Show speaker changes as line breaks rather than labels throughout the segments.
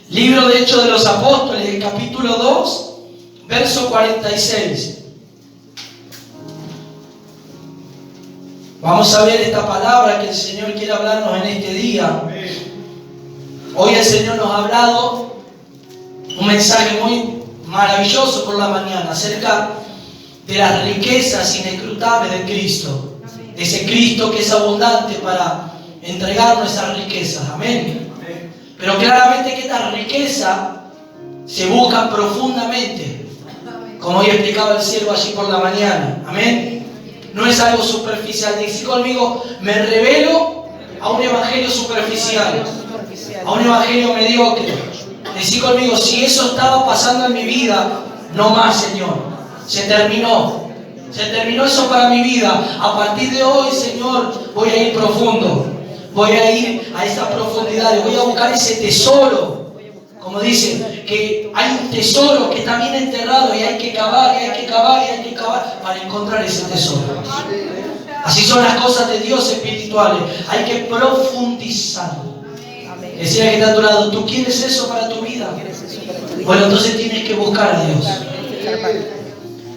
Libro de Hechos de los Apóstoles, el capítulo 2, verso 46. Vamos a ver esta palabra que el Señor quiere hablarnos en este día. Hoy el Señor nos ha hablado un mensaje muy maravilloso por la mañana acerca de las riquezas inescrutables de Cristo. De ese Cristo que es abundante para entregarnos esas riquezas. Amén. Pero claramente que esta riqueza se busca profundamente, como hoy explicaba el siervo allí por la mañana. Amén. No es algo superficial. Dice conmigo, me revelo a un evangelio superficial, a un evangelio mediocre. Decí conmigo, si eso estaba pasando en mi vida, no más, Señor. Se terminó. Se terminó eso para mi vida. A partir de hoy, Señor, voy a ir profundo. Voy a ir a esta profundidad. Voy a buscar ese tesoro. Como dicen, que hay un tesoro que está bien enterrado y hay que cavar, y hay que cavar, y hay que cavar para encontrar ese tesoro. Así son las cosas de Dios espirituales. Hay que profundizar. Decía que está a tu lado, ¿tú quieres eso para tu vida? Bueno, entonces tienes que buscar a Dios.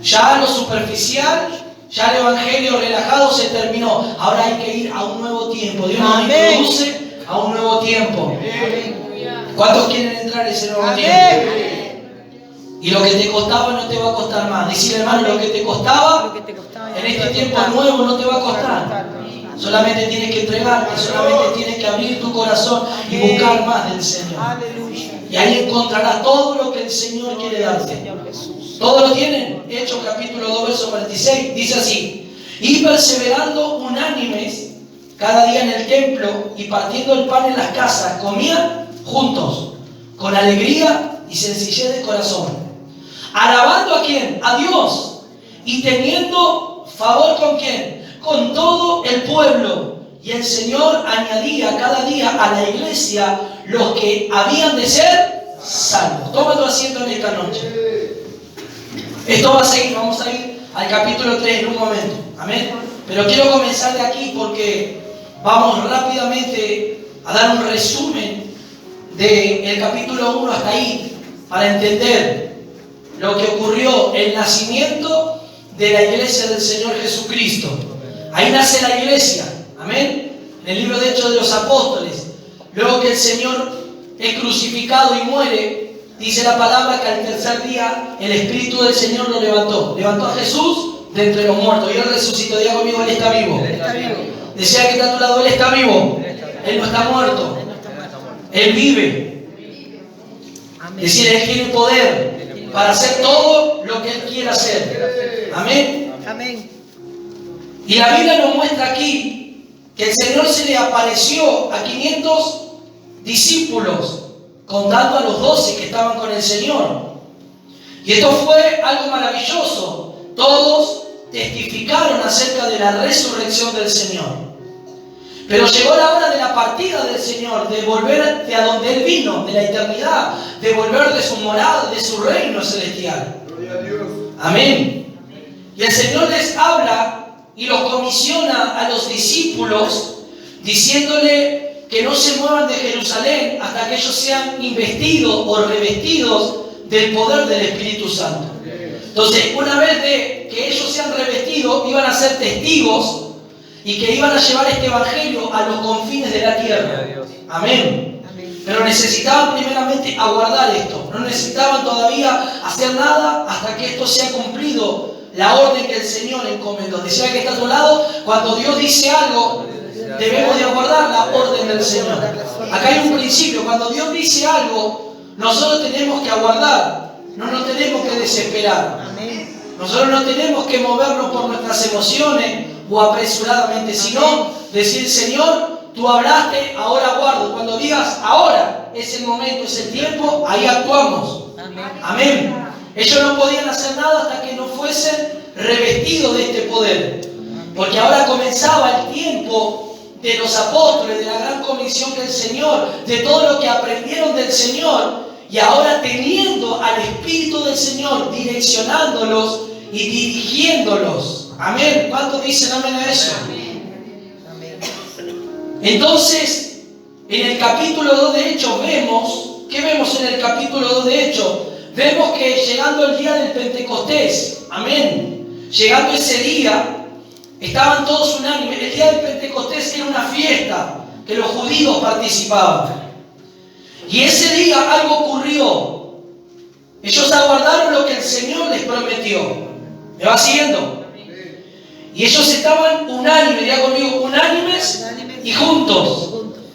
Ya lo superficial, ya el evangelio relajado se terminó. Ahora hay que ir a un nuevo tiempo. Dios nos introduce a un nuevo tiempo. ¿Cuántos quieren entrar en ese nuevo tiempo? Y lo que te costaba no te va a costar más. Decirle, hermano, lo que te costaba en este tiempo nuevo no te va a costar. Solamente tienes que entregarte, solamente tienes que abrir tu corazón y buscar más del Señor. Y ahí encontrarás todo lo que el Señor quiere darte. ¿Todos lo tienen? Hechos capítulo 2, verso 46. Dice así: y perseverando unánimes cada día en el templo y partiendo el pan en las casas, comían juntos, con alegría y sencillez de corazón, alabando ¿a quién? A Dios, y teniendo favor ¿con quién? Con todo el pueblo. Y el Señor añadía cada día a la iglesia los que habían de ser salvos. Toma tu asiento en esta noche. Esto va a seguir, vamos a ir al capítulo 3 en un momento. Amén. Pero quiero comenzar de aquí porque vamos rápidamente a dar un resumen del capítulo 1 hasta ahí, para entender lo que ocurrió, el nacimiento de la iglesia del Señor Jesucristo. Ahí nace la iglesia, amén, en el libro de Hechos de los Apóstoles. Luego que el Señor es crucificado y muere, dice la palabra que al tercer día el Espíritu del Señor lo levantó a Jesús de entre los muertos, y Él resucitó. Diga conmigo, Él está vivo. Decía que está a tu lado, Él está vivo. Él no está muerto. Él vive. Es decir, Él tiene poder para hacer todo lo que Él quiera hacer. Amén.
Amén.
Y la Biblia nos muestra aquí que el Señor se le apareció a 500 discípulos, contando a los 12 que estaban con el Señor. Y esto fue algo maravilloso. Todos testificaron acerca de la resurrección del Señor. Pero llegó la hora de la partida del Señor, de volver de a donde Él vino, de la eternidad, de volver de su morada, de su reino celestial. Amén. Y el Señor les habla y los comisiona a los discípulos, diciéndole que no se muevan de Jerusalén hasta que ellos sean investidos o revestidos del poder del Espíritu Santo. Entonces, una vez de que ellos sean revestidos, iban a ser testigos y que iban a llevar este evangelio a los confines de la tierra. Amén. Pero necesitaban primeramente aguardar esto. No necesitaban todavía hacer nada hasta que esto sea cumplido, la orden que el Señor encomendó. Decía que está a tu lado, cuando Dios dice algo, debemos de aguardar la orden del Señor. Acá hay un principio: cuando Dios dice algo, nosotros tenemos que aguardar, no nos tenemos que desesperar. Nosotros no tenemos que movernos por nuestras emociones o apresuradamente, sino decir: Señor, tú hablaste, ahora aguardo. Cuando digas ahora es el momento, es el tiempo, ahí actuamos. Amén. Ellos no podían hacer nada hasta que no fuesen revestidos de este poder, porque ahora comenzaba el tiempo de los apóstoles, de la gran comisión del Señor, de todo lo que aprendieron del Señor, y ahora teniendo al Espíritu del Señor direccionándolos y dirigiéndolos. Amén. ¿Cuántos dicen amén a eso? Entonces, en el capítulo 2 de Hechos vemos, ¿qué vemos en el capítulo 2 de Hechos? Vemos que llegando el día del Pentecostés, amén, llegando ese día, estaban todos unánimes. El día del Pentecostés era una fiesta que los judíos participaban. Y ese día algo ocurrió. Ellos aguardaron lo que el Señor les prometió. ¿Me va siguiendo? Y ellos estaban unánimes, diga conmigo, unánimes y juntos.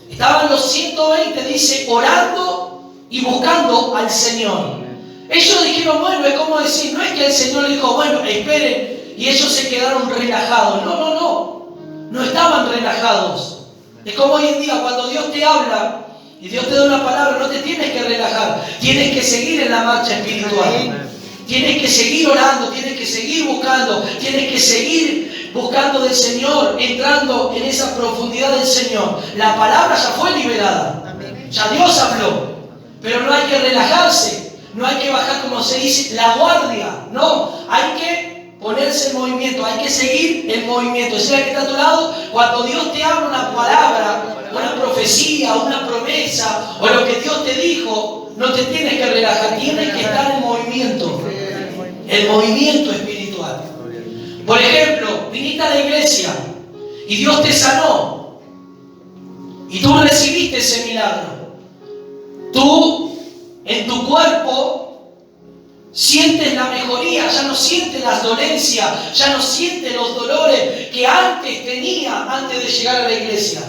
Estaban los 120, dice, orando y buscando al Señor. Ellos dijeron, bueno, es como decir, no es que el Señor dijo, bueno, esperen, y ellos se quedaron relajados. No estaban relajados. Es como hoy en día, cuando Dios te habla y Dios te da una palabra, no te tienes que relajar, tienes que seguir en la marcha espiritual. Tienes que seguir orando, tienes que seguir buscando, tienes que seguir buscando del Señor, entrando en esa profundidad del Señor. La palabra ya fue liberada, ya Dios habló, pero no hay que relajarse, no hay que bajar, como se dice, la guardia, no, hay que ponerse en movimiento, hay que seguir el movimiento. Es el que está a tu lado, cuando Dios te habla una palabra, una profecía, una promesa, o lo que Dios te dijo, no te tienes que relajar, tienes que estar en movimiento, el movimiento espiritual. Por ejemplo, viniste a la iglesia y Dios te sanó y tú recibiste ese milagro. Tú en tu cuerpo sientes la mejoría, ya no sientes las dolencias, ya no sientes los dolores que antes tenía antes de llegar a la iglesia.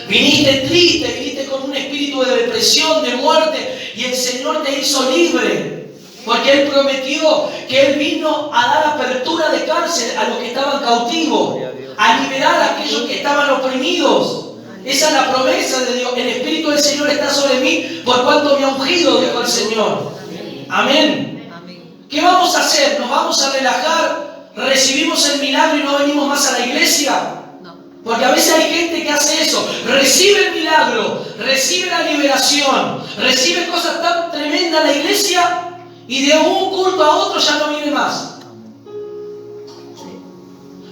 Viniste triste, viniste con un espíritu de depresión, de muerte, y el Señor te hizo libre. Porque Él prometió que Él vino a dar apertura de cárcel a los que estaban cautivos, a liberar a aquellos que estaban oprimidos. Esa es la promesa de Dios. El Espíritu del Señor está sobre mí por cuanto me ha ungido, dijo el Señor. Amén. ¿Qué vamos a hacer? ¿Nos vamos a relajar? ¿Recibimos el milagro y no venimos más a la iglesia? Porque a veces hay gente que hace eso, recibe el milagro, recibe la liberación, recibe cosas tan tremendas en la iglesia y de un culto a otro ya no viene más.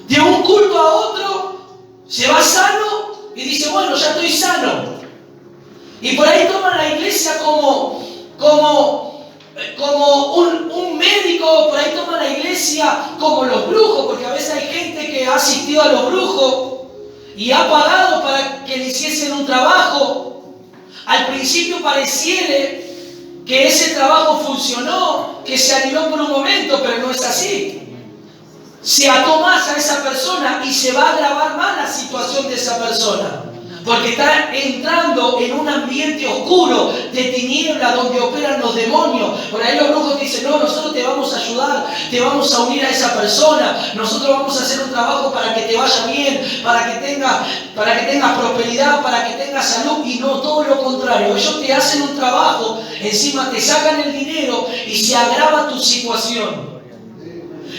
De un culto a otro se va sano y dice, bueno, ya estoy sano. Y por ahí toman la iglesia como un médico, por ahí toman la iglesia como los brujos, porque a veces hay gente que ha asistido a los brujos y ha pagado para que le hiciesen un trabajo. Al principio pareciera que ese trabajo funcionó, que se animó por un momento, pero no es así. Se ató más a esa persona y se va a agravar más la situación de esa persona. Porque está entrando en un ambiente oscuro, de tiniebla, donde operan los demonios. Por ahí los brujos dicen, no, nosotros te vamos a ayudar, te vamos a unir a esa persona, nosotros vamos a hacer un trabajo para que te vaya bien, para que tengas prosperidad, para que tengas salud, y no, todo lo contrario. Ellos te hacen un trabajo, encima te sacan el dinero y se agrava tu situación.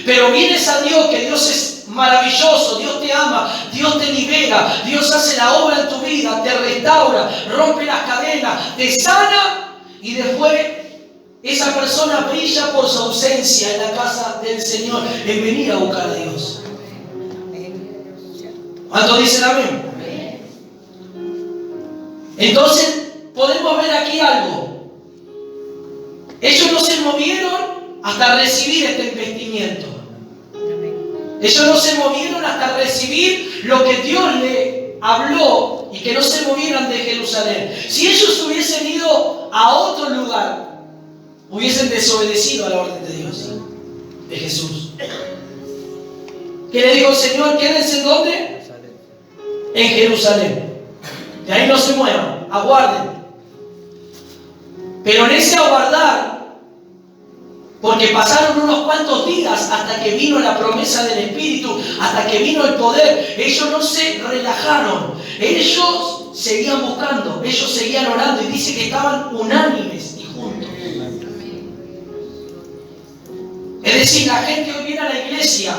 Pero vienes a Dios, que Dios es maravilloso, Dios te ama, Dios te libera, Dios hace la obra en tu vida, te restaura, rompe las cadenas, te sana, y después esa persona brilla por su ausencia en la casa del Señor, en venir a buscar a Dios. ¿Cuántos dicen amén? Entonces podemos ver aquí algo. Ellos no se movieron hasta recibir este investimiento. Ellos no se movieron hasta recibir lo que Dios le habló, y que no se movieran de Jerusalén. Si ellos hubiesen ido a otro lugar, hubiesen desobedecido a la orden de Dios, de Jesús. ¿Qué le dijo el Señor? Quédense ¿en dónde? En Jerusalén. De ahí no se muevan, aguarden. Pero en ese aguardar, porque pasaron unos cuantos días hasta que vino la promesa del Espíritu, hasta que vino el poder, ellos no se relajaron, ellos seguían buscando, ellos seguían orando, y dice que estaban unánimes y juntos. Es decir, la gente hoy viene a la iglesia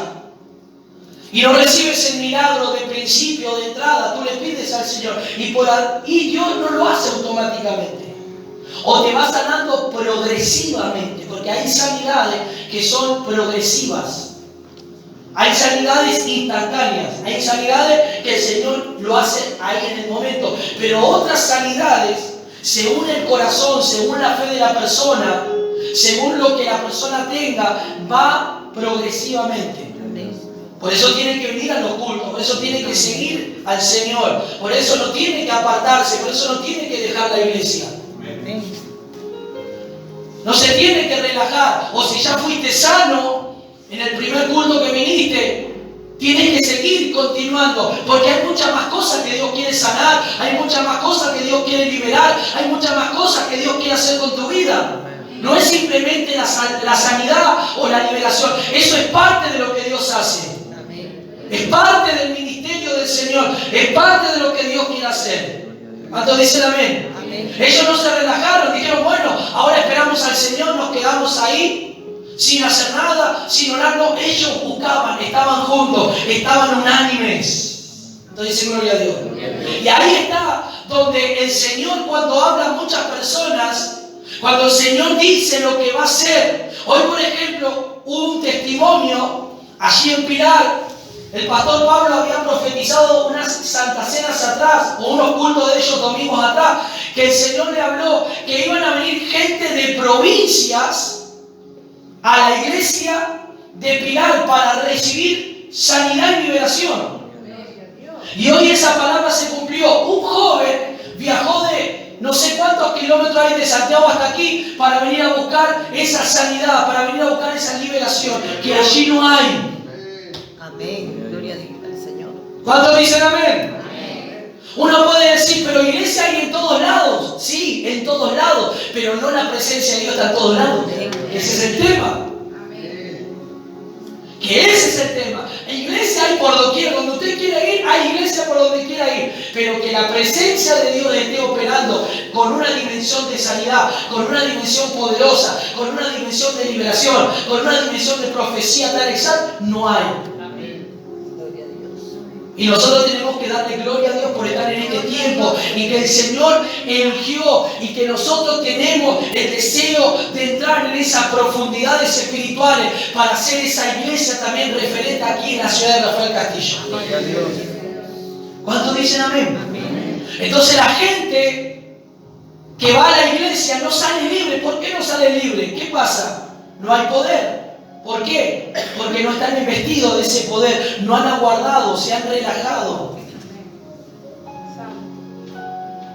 y no recibes el milagro de principio, de entrada, tú le pides al Señor, y Dios no lo hace automáticamente. O te va sanando progresivamente, porque hay sanidades que son progresivas. Hay sanidades instantáneas, hay sanidades que el Señor lo hace ahí en el momento. Pero otras sanidades según el corazón, según la fe de la persona, según lo que la persona tenga, va progresivamente. Por eso tiene que venir a los cultos, por eso tiene que seguir al Señor, por eso no tiene que apartarse, por eso no tiene que dejar la iglesia. No se tiene que relajar. O si ya fuiste sano en el primer culto que viniste, tienes que seguir continuando, porque hay muchas más cosas que Dios quiere sanar, hay muchas más cosas que Dios quiere liberar, hay muchas más cosas que Dios quiere hacer con tu vida. No es simplemente la sanidad o la liberación, eso es parte de lo que Dios hace. Es parte del ministerio del Señor, es parte de lo que Dios quiere hacer. ¿Cuántos dicen amén? Ellos no se relajaron, dijeron, bueno, ahora esperamos al Señor, nos quedamos ahí sin hacer nada, sin orar. No, ellos buscaban, estaban juntos, estaban unánimes. Entonces dice gloria a Dios. Y ahí está donde el Señor, cuando habla a muchas personas, cuando el Señor dice lo que va a hacer. Hoy, por ejemplo, hubo un testimonio allí en Pilar. El pastor Pablo había profetizado unas santas cenas atrás, o unos cultos de ellos domingos atrás, que el Señor le habló que iban a venir gente de provincias a la iglesia de Pilar para recibir sanidad y liberación. Y hoy esa palabra se cumplió. Un joven viajó de no sé cuántos kilómetros hay de Santiago hasta aquí para venir a buscar esa sanidad, para venir a buscar esa liberación, que allí no hay.
Amén. Gloria al Señor.
¿Cuántos dicen amén? Amén. Uno puede decir, pero iglesia hay en todos lados. Sí, en todos lados, pero no la presencia de Dios está en todos lados. Ese es el tema. Que ese es el tema. Iglesia hay por doquier, donde usted quiera ir, hay iglesia por donde quiera ir. Pero que la presencia de Dios esté operando con una dimensión de sanidad, con una dimensión poderosa, con una dimensión de liberación, con una dimensión de profecía tan exacta, no hay. Y nosotros tenemos que darle gloria a Dios por estar en este tiempo y que el Señor eligió y que nosotros tenemos el deseo de entrar en esas profundidades espirituales para hacer esa iglesia también referente aquí en la ciudad de Rafael Castillo. ¿Cuántos dicen amén? Entonces la gente que va a la iglesia no sale libre. ¿Por qué no sale libre? ¿Qué pasa? No hay poder. ¿Por qué? Porque no están investidos de ese poder, no han aguardado, se han relajado.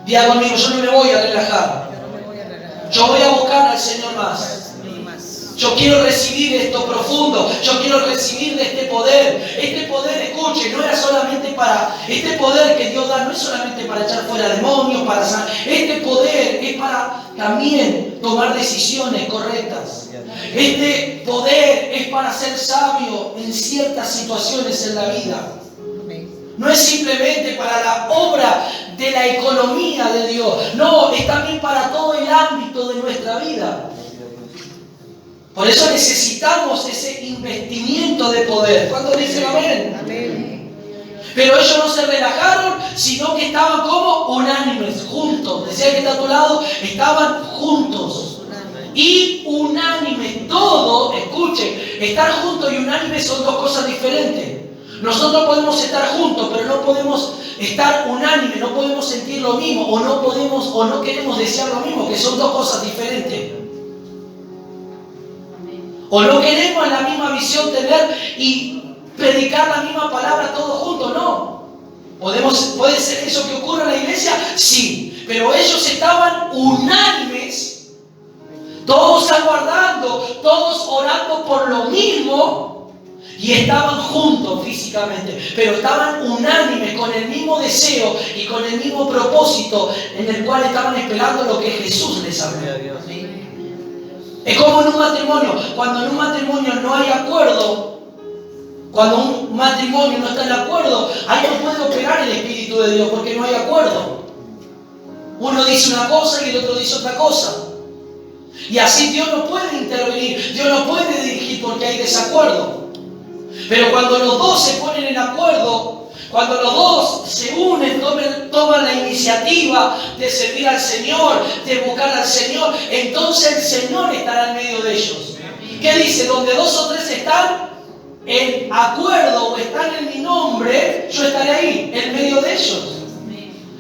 Diga conmigo, yo no me voy a relajar. Yo voy a buscar al Señor más. Yo quiero recibir esto profundo, yo quiero recibir de este poder. Este poder, escuche, no era solamente para, este poder que Dios da no es solamente para echar fuera demonios, para sanar. Este poder es para también tomar decisiones correctas. Este poder es para ser sabio en ciertas situaciones en la vida. No es simplemente para la obra de la economía de Dios. No, es también para todo el ámbito de nuestra vida. Por eso necesitamos ese investimiento de poder. ¿Cuántos dicen amén? Amén. Pero ellos no se relajaron, sino que estaban como unánimes, juntos. Decía el que está a tu lado, estaban juntos. Y unánimes, todo, escuchen, estar juntos y unánimes son dos cosas diferentes. Nosotros podemos estar juntos, pero no podemos estar unánimes, no podemos sentir lo mismo, o no podemos, o no queremos desear lo mismo, que son dos cosas diferentes. O no queremos la misma visión tener y predicar la misma palabra todos juntos, no. ¿Puede ser eso que ocurre en la iglesia? Sí, pero ellos estaban unánimes, todos aguardando, todos orando por lo mismo y estaban juntos físicamente, pero estaban unánimes con el mismo deseo y con el mismo propósito en el cual estaban esperando lo que Jesús les habló. Es como en un matrimonio. Cuando en un matrimonio no hay acuerdo, cuando un matrimonio no está en acuerdo, ahí no puede operar el Espíritu de Dios porque no hay acuerdo. Uno dice una cosa y el otro dice otra cosa. Y así Dios no puede intervenir, Dios no puede dirigir porque hay desacuerdo. Pero cuando los dos se ponen en acuerdo, cuando los dos se unen, toman la iniciativa de servir al Señor, de buscar al Señor, entonces el Señor estará en medio de ellos. ¿Qué dice? Donde dos o tres están en acuerdo o están en mi nombre, yo estaré ahí, en medio de ellos.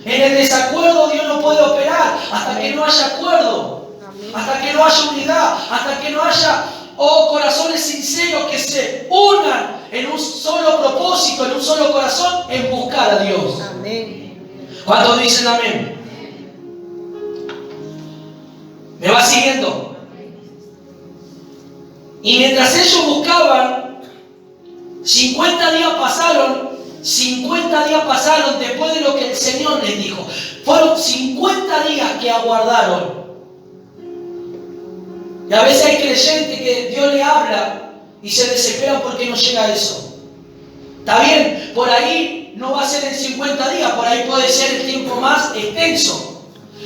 En el desacuerdo Dios no puede operar hasta que no haya acuerdo, hasta que no haya unidad, hasta que no haya corazones sinceros que se unan en un solo propósito, en un solo corazón, en buscar a Dios.
Amén.
¿Cuántos dicen amén? ¿Me va siguiendo? Y mientras ellos buscaban, 50 días pasaron después de lo que el Señor les dijo. Fueron 50 días que aguardaron. Y a veces hay creyentes que Dios le habla y se desesperan porque no llega eso. Está bien, por ahí no va a ser en 50 días, por ahí puede ser el tiempo más extenso.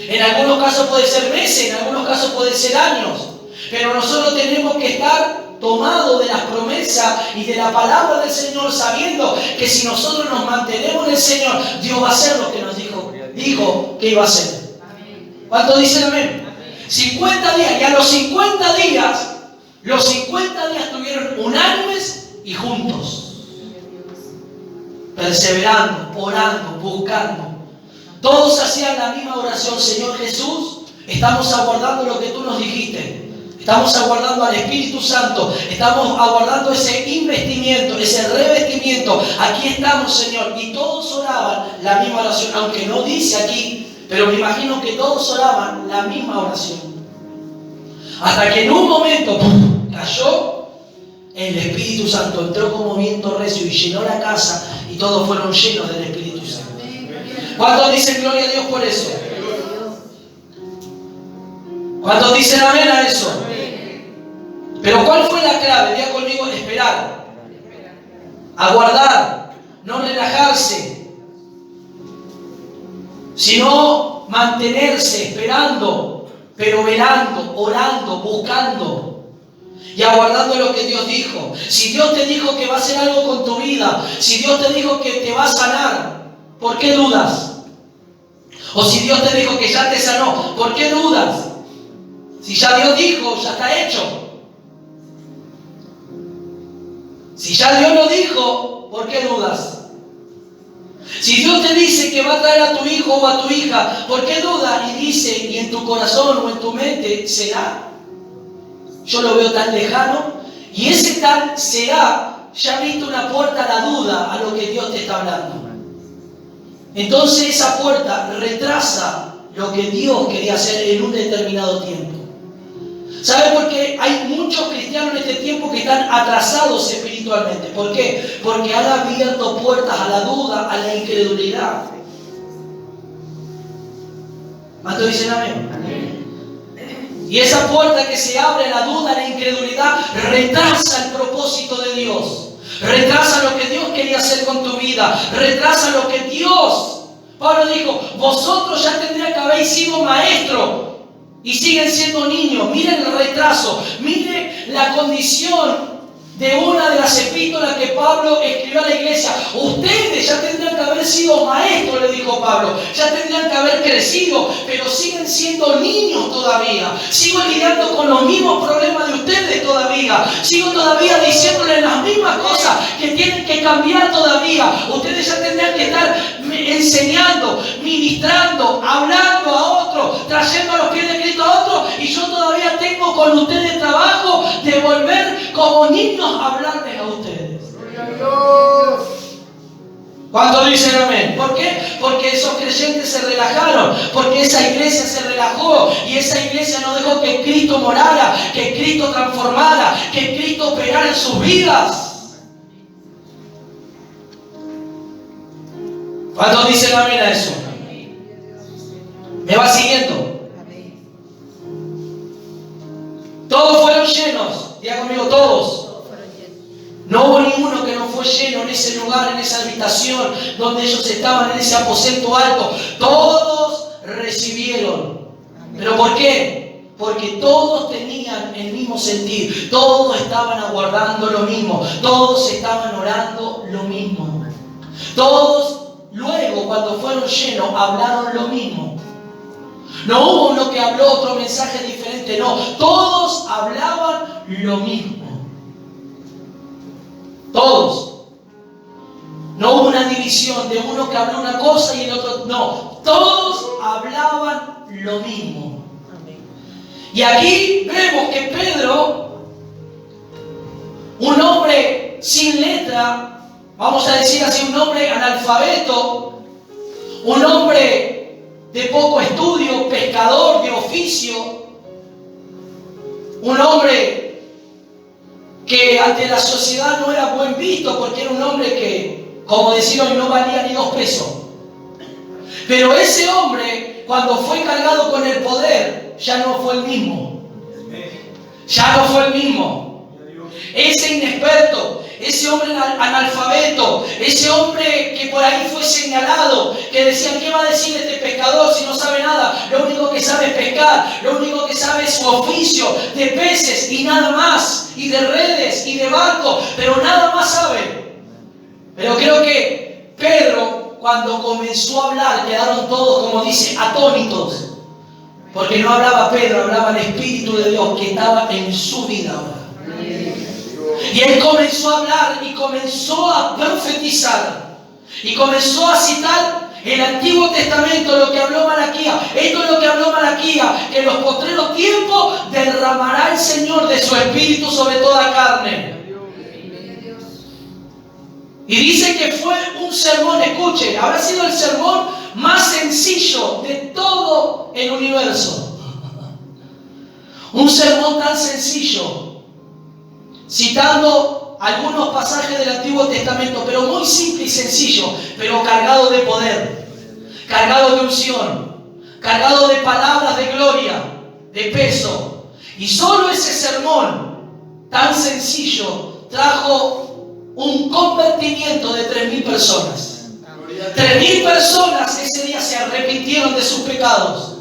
En algunos casos puede ser meses, en algunos casos puede ser años. Pero nosotros tenemos que estar tomados de las promesas y de la palabra del Señor, sabiendo que si nosotros nos mantenemos en el Señor, Dios va a hacer lo que nos dijo que iba a hacer. ¿Cuántos dicen amén? 50 días, y a los 50 días estuvieron unánimes y juntos, perseverando, orando, buscando. Todos hacían la misma oración: Señor Jesús, estamos aguardando lo que tú nos dijiste. Estamos aguardando al Espíritu Santo. Estamos aguardando ese investimiento, ese revestimiento. Aquí estamos, Señor. Y todos oraban la misma oración, aunque no dice aquí, pero me imagino que todos oraban la misma oración. Hasta que en un momento cayó el Espíritu Santo, entró como viento recio y llenó la casa, y todos fueron llenos del Espíritu Santo. ¿Cuántos dicen gloria a Dios por eso? ¿Cuántos dicen amén a eso? Pero ¿cuál fue la clave? Diga conmigo: esperar, aguardar, no relajarse, sino mantenerse esperando, pero velando, orando, buscando y aguardando lo que Dios dijo. Si Dios te dijo que va a hacer algo con tu vida, si Dios te dijo que te va a sanar, ¿por qué dudas? O si Dios te dijo que ya te sanó, ¿por qué dudas? Si ya Dios dijo, ya está hecho. Si ya Dios lo dijo, ¿por qué dudas? Si Dios te dice que va a traer a tu hijo o a tu hija, ¿por qué dudas? Y dice, y en tu corazón o en tu mente, ¿será? Yo lo veo tan lejano. Y ese tal será, ya viste una puerta a la duda, a lo que Dios te está hablando. Entonces esa puerta retrasa lo que Dios quería hacer en un determinado tiempo. ¿Sabe por qué hay muchos cristianos en este tiempo que están atrasados espiritualmente? ¿Por qué? Porque han abierto puertas a la duda, a la incredulidad. ¿Cuántos dicen amén? Amén. Y esa puerta que se abre a la duda, a la incredulidad, retrasa el propósito de Dios. Retrasa lo que Dios quería hacer con tu vida. Retrasa lo que Dios... Pablo dijo, vosotros ya tendrían que haber sido maestros y siguen siendo niños. Miren el retraso, miren la condición de una de las epístolas que Pablo escribió a la iglesia. Ustedes ya tendrían que haber sido maestros, le dijo Pablo, ya tendrían que haber crecido, pero siguen siendo niños todavía. Sigo lidiando con los mismos problemas de ustedes todavía. Sigo todavía diciéndoles las mismas cosas que tienen que cambiar todavía. Ustedes ya tendrían que estar enseñando, ministrando, hablando a otros, trayendo a los pies de Cristo a otros, y yo todavía tengo con ustedes trabajo de volver como niños a hablarles a ustedes. ¿Cuántos dicen amén? ¿Por qué? Porque esos creyentes se relajaron, porque esa iglesia se relajó, y esa iglesia no dejó que Cristo morara, que Cristo transformara, que Cristo operara en sus vidas. ¿Cuántos dicen amén a eso? ¿Me va siguiendo? Todos fueron llenos. Diga conmigo, todos. No hubo ninguno que no fue lleno en ese lugar, en esa habitación donde ellos estaban, en ese aposento alto. Todos recibieron. ¿Pero por qué? Porque todos tenían el mismo sentir. Todos estaban aguardando lo mismo. Todos estaban orando lo mismo. Todos, luego, cuando fueron llenos, hablaron lo mismo. No hubo uno que habló otro mensaje diferente, no. Todos hablaban lo mismo. Todos. No hubo una división de uno que habló una cosa y el otro no. Todos hablaban lo mismo. Y aquí vemos que Pedro, un hombre sin letra, vamos a decir así, un hombre analfabeto, un hombre de poco estudio, pescador de oficio, un hombre que ante la sociedad no era buen visto porque era un hombre que, como decir hoy, no valía ni 2 pesos. Pero ese hombre, cuando fue cargado con el poder, ya no fue el mismo. Ya no fue el mismo. Ese inexperto, ese hombre analfabeto, ese hombre que por ahí fue señalado, que decían, ¿qué va a decir este pescador si no sabe nada? Lo único que sabe es pescar, lo único que sabe es su oficio de peces y nada más, y de redes y de barcos, pero nada más sabe. Pero creo que Pedro, cuando comenzó a hablar, quedaron todos, como dice, atónitos. Porque no hablaba Pedro, hablaba el Espíritu de Dios que estaba en su vida ahora. Y él comenzó a hablar y comenzó a profetizar. Y comenzó a citar el Antiguo Testamento, lo que habló Malaquías. Esto es lo que habló Malaquías, que en los postreros tiempos derramará el Señor de su Espíritu sobre toda carne. Y dice que fue un sermón, escuche, habrá sido el sermón más sencillo de todo el universo. Un sermón tan sencillo, citando algunos pasajes del Antiguo Testamento, pero muy simple y sencillo, pero cargado de poder, cargado de unción, cargado de palabras de gloria, de peso. Y solo ese sermón tan sencillo trajo un convertimiento de 3.000 personas. 3.000 personas ese día se arrepintieron de sus pecados.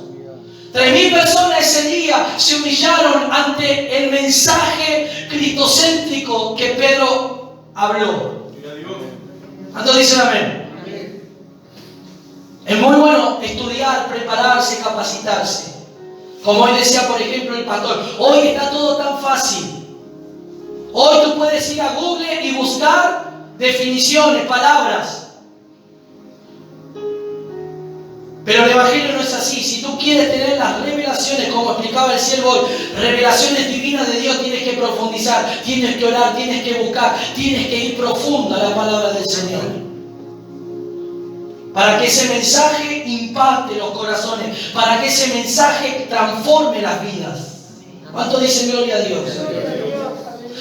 3.000 personas ese día se humillaron ante el mensaje cristocéntrico que Pedro habló. ¿Cuántos dicen amén? Es muy bueno estudiar, prepararse, capacitarse. Como hoy decía, por ejemplo, el pastor, hoy está todo tan fácil. Hoy tú puedes ir a Google y buscar definiciones, palabras. Pero el Evangelio no es así. Si tú quieres tener las revelaciones, como explicaba el siervo hoy, revelaciones divinas de Dios, tienes que profundizar, tienes que orar, tienes que buscar, tienes que ir profundo a la palabra del Señor. Para que ese mensaje impacte los corazones, para que ese mensaje transforme las vidas. ¿Cuánto dicen gloria a Dios?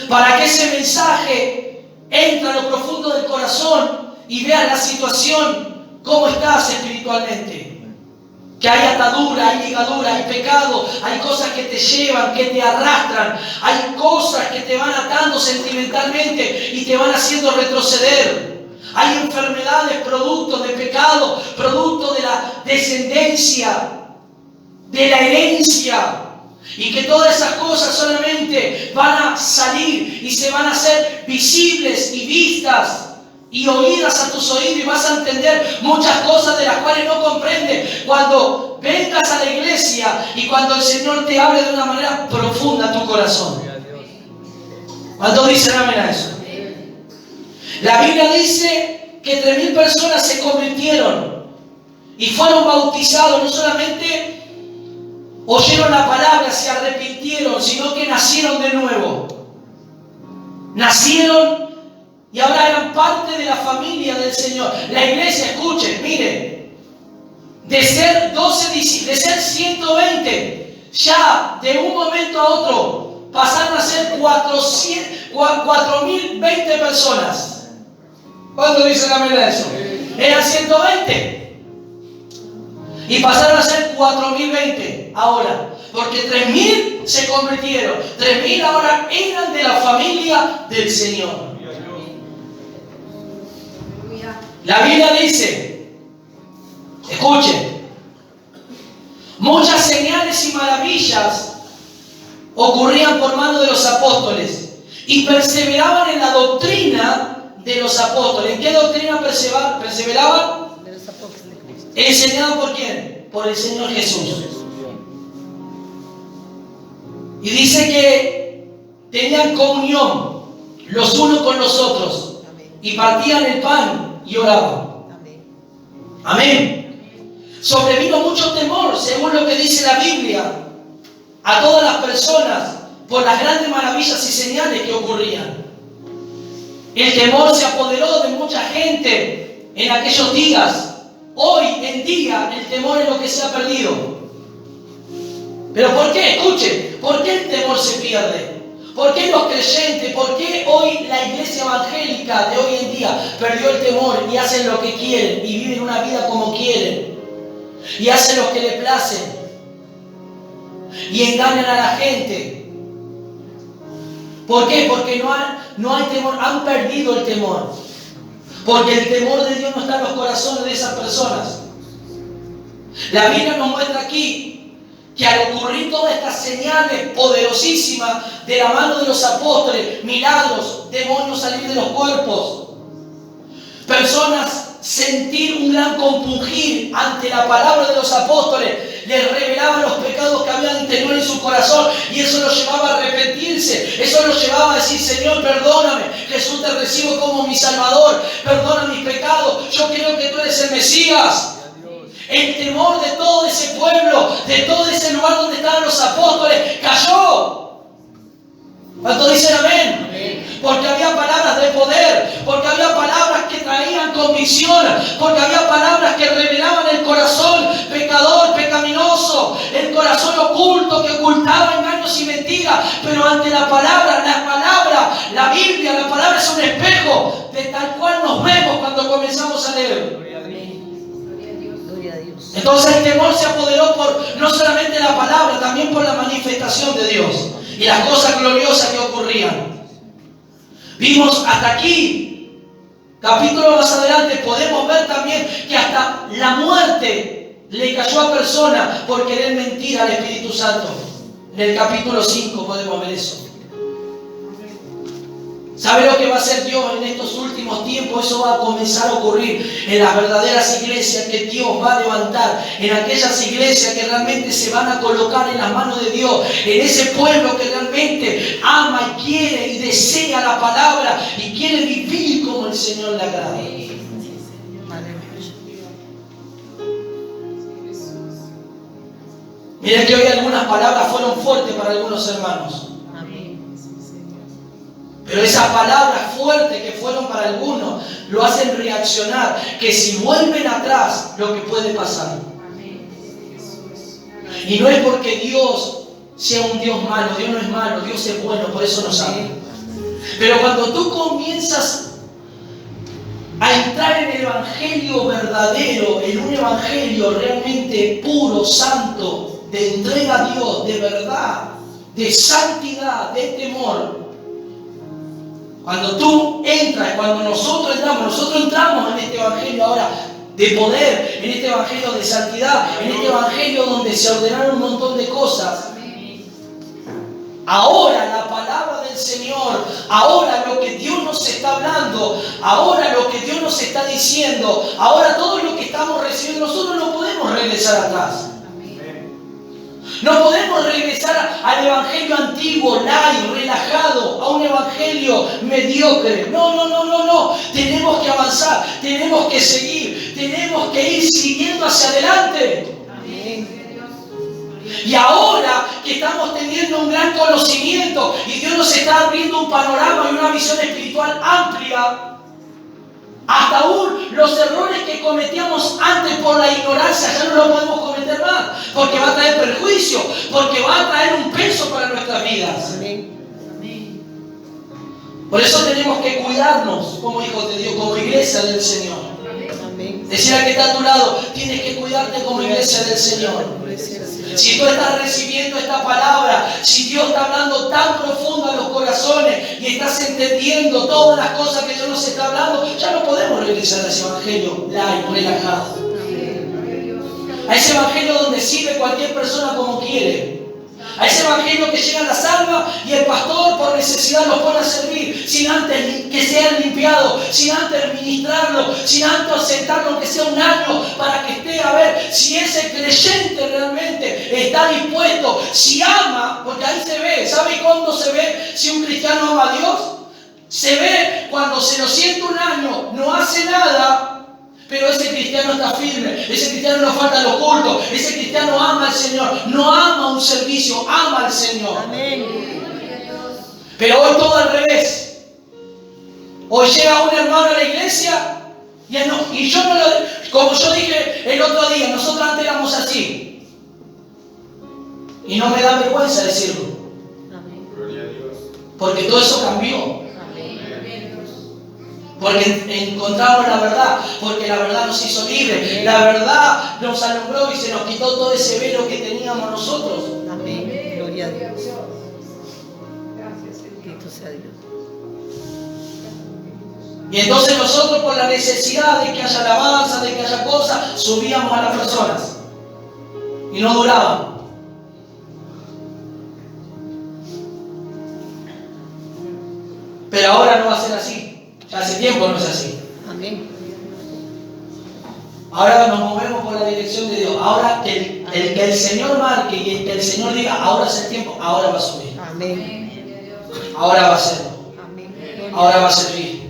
Para que ese mensaje entre a lo profundo del corazón y veas la situación, cómo estás espiritualmente. Que hay atadura, hay ligadura, hay pecado, hay cosas que te llevan, que te arrastran, hay cosas que te van atando sentimentalmente y te van haciendo retroceder. Hay enfermedades producto de pecado, producto de la descendencia, de la herencia. Y que todas esas cosas solamente van a salir y se van a hacer visibles y vistas y oídas a tus oídos, y vas a entender muchas cosas de las cuales no comprendes cuando vengas a la iglesia y cuando el Señor te hable de una manera profunda a tu corazón. ¿Cuántos dicen amén a eso? La Biblia dice que 3.000 personas se convirtieron y fueron bautizados. No solamente oyeron la palabra, se arrepintieron, sino que nacieron de nuevo. Nacieron y ahora eran parte de la familia del Señor. La iglesia, escuchen, miren, de ser 12, de ser 120, ya de un momento a otro pasaron a ser 4.020 personas. ¿Cuánto dicen amén a eso? Eran 120 y pasaron a ser 4.020 ahora, porque 3.000 se convirtieron, 3.000 ahora eran de la familia del Señor. La Biblia dice, escuchen, muchas señales y maravillas ocurrían por mano de los apóstoles y perseveraban en la doctrina de los apóstoles. ¿En qué doctrina perseveraban? De los apóstoles de Cristo. ¿Enseñado por quién? Por el Señor Jesús. Y dice que tenían comunión los unos con los otros y partían el pan y oraban.
Amén.
Amén. Sobrevino mucho temor, según lo que dice la Biblia, a todas las personas por las grandes maravillas y señales que ocurrían. El temor se apoderó de mucha gente en aquellos días. Hoy en día el temor es lo que se ha perdido. ¿Pero por qué? Escuche, ¿por qué el temor se pierde? ¿Por qué los creyentes, por qué hoy la iglesia evangélica de hoy en día perdió el temor y hacen lo que quieren y viven una vida como quieren y hacen lo que les place y engañan a la gente? ¿Por qué? Porque no hay temor, han perdido el temor. Porque el temor de Dios no está en los corazones de esas personas. La Biblia nos muestra aquí que al ocurrir todas estas señales poderosísimas de la mano de los apóstoles, milagros, demonios salir de los cuerpos, personas sentir un gran compungir ante la palabra de los apóstoles, les revelaban los pecados que había interior en su corazón y eso los llevaba a arrepentirse, eso los llevaba a decir: Señor, perdóname, Jesús, te recibo como mi Salvador, perdona mis pecados, yo creo que tú eres el Mesías. El temor de todo ese pueblo, de todo ese lugar donde estaban los apóstoles, cayó. ¿Cuántos dicen amén? Amén. Porque había palabras de poder, porque había palabras que traían convicción, porque había palabras que revelaban el corazón pecador, pecaminoso, el corazón oculto que ocultaba engaños y mentiras. Pero ante la palabra, la Biblia, la palabra es un espejo de tal cual nos vemos cuando comenzamos a leer. Entonces el temor se apoderó por no solamente la palabra, también por la manifestación de Dios y las cosas gloriosas que ocurrían. Vimos hasta aquí, capítulo más adelante, podemos ver también que hasta la muerte le cayó a personas por querer mentir al Espíritu Santo. En el capítulo 5 podemos ver eso. ¿Sabe lo que va a hacer Dios en estos últimos tiempos? Eso va a comenzar a ocurrir en las verdaderas iglesias que Dios va a levantar, en aquellas iglesias que realmente se van a colocar en las manos de Dios, en ese pueblo que realmente ama y quiere y desea la palabra y quiere vivir como el Señor le agrada. Miren que hoy algunas palabras fueron fuertes para algunos hermanos. Pero esas palabras fuertes que fueron para algunos lo hacen reaccionar, que si vuelven atrás, lo que puede pasar. Y no es porque Dios sea un Dios malo, Dios no es malo, Dios es bueno, por eso nos ama. Pero cuando tú comienzas a entrar en el evangelio verdadero, en un evangelio realmente puro, santo, de entrega a Dios, de verdad, de santidad, de temor, cuando tú entras, cuando nosotros entramos en este evangelio ahora de poder, en este evangelio de santidad, en este evangelio donde se ordenaron un montón de cosas. Ahora la palabra del Señor, ahora lo que Dios nos está hablando, ahora lo que Dios nos está diciendo, ahora todo lo que estamos recibiendo, nosotros no podemos regresar atrás. No podemos regresar al evangelio antiguo, light, relajado, a un evangelio mediocre. No. Tenemos que avanzar, tenemos que seguir, tenemos que ir siguiendo hacia adelante. Y ahora que estamos teniendo un gran conocimiento y Dios nos está abriendo un panorama y una visión espiritual amplia, hasta aún los errores que cometíamos antes por la ignorancia ya no los podemos cometer más, porque va a traer perjuicio, porque va a traer un peso para nuestras vidas. Por eso tenemos que cuidarnos como hijos de Dios, como iglesia del Señor. Decir al que está a tu lado, tienes que cuidarte como iglesia del Señor. Si tú estás recibiendo esta palabra, si Dios está hablando tan profundo a los corazones y estás entendiendo todas las cosas que Dios nos está hablando, ya no podemos regresar a ese evangelio light, relajado. A ese evangelio donde sirve cualquier persona como quiere. A ese evangelio que llega a las almas y el pastor por necesidad los pone a servir, sin antes que sean limpiados, sin antes ministrarlo, sin antes sentarlo aunque sea un año para que esté a ver si ese creyente realmente está dispuesto, si ama, porque ahí se ve. ¿Sabe cuándo se ve si un cristiano ama a Dios? Se ve cuando se lo siente un año, no hace nada, pero ese cristiano está firme, ese cristiano no falta los cultos, ese cristiano ama al Señor, no ama un servicio, ama al Señor.
Amén.
Pero hoy todo al revés. Hoy llega un hermano a la iglesia y yo no lo, como yo dije el otro día, nosotros antes éramos así. Y no me da vergüenza decirlo.
Amén.
Gloria a Dios.
Porque todo eso cambió.
Amén.
Porque encontramos la verdad. Porque la verdad nos hizo libres. La verdad nos alumbró y se nos quitó todo ese velo que teníamos nosotros.
Amén. Gloria a Dios. Bendito sea Dios.
Y entonces nosotros, por la necesidad de que haya alabanza, de que haya cosas, subíamos a las personas. Y no duraban. Pero ahora no va a ser así. Ya hace tiempo no es así.
Amén.
Ahora nos movemos por la dirección de Dios. Ahora que el Señor marque y el que el Señor diga, ahora es el tiempo, ahora va a subir.
Amén.
Ahora va a hacerlo.
Amén.
Ahora va a servir.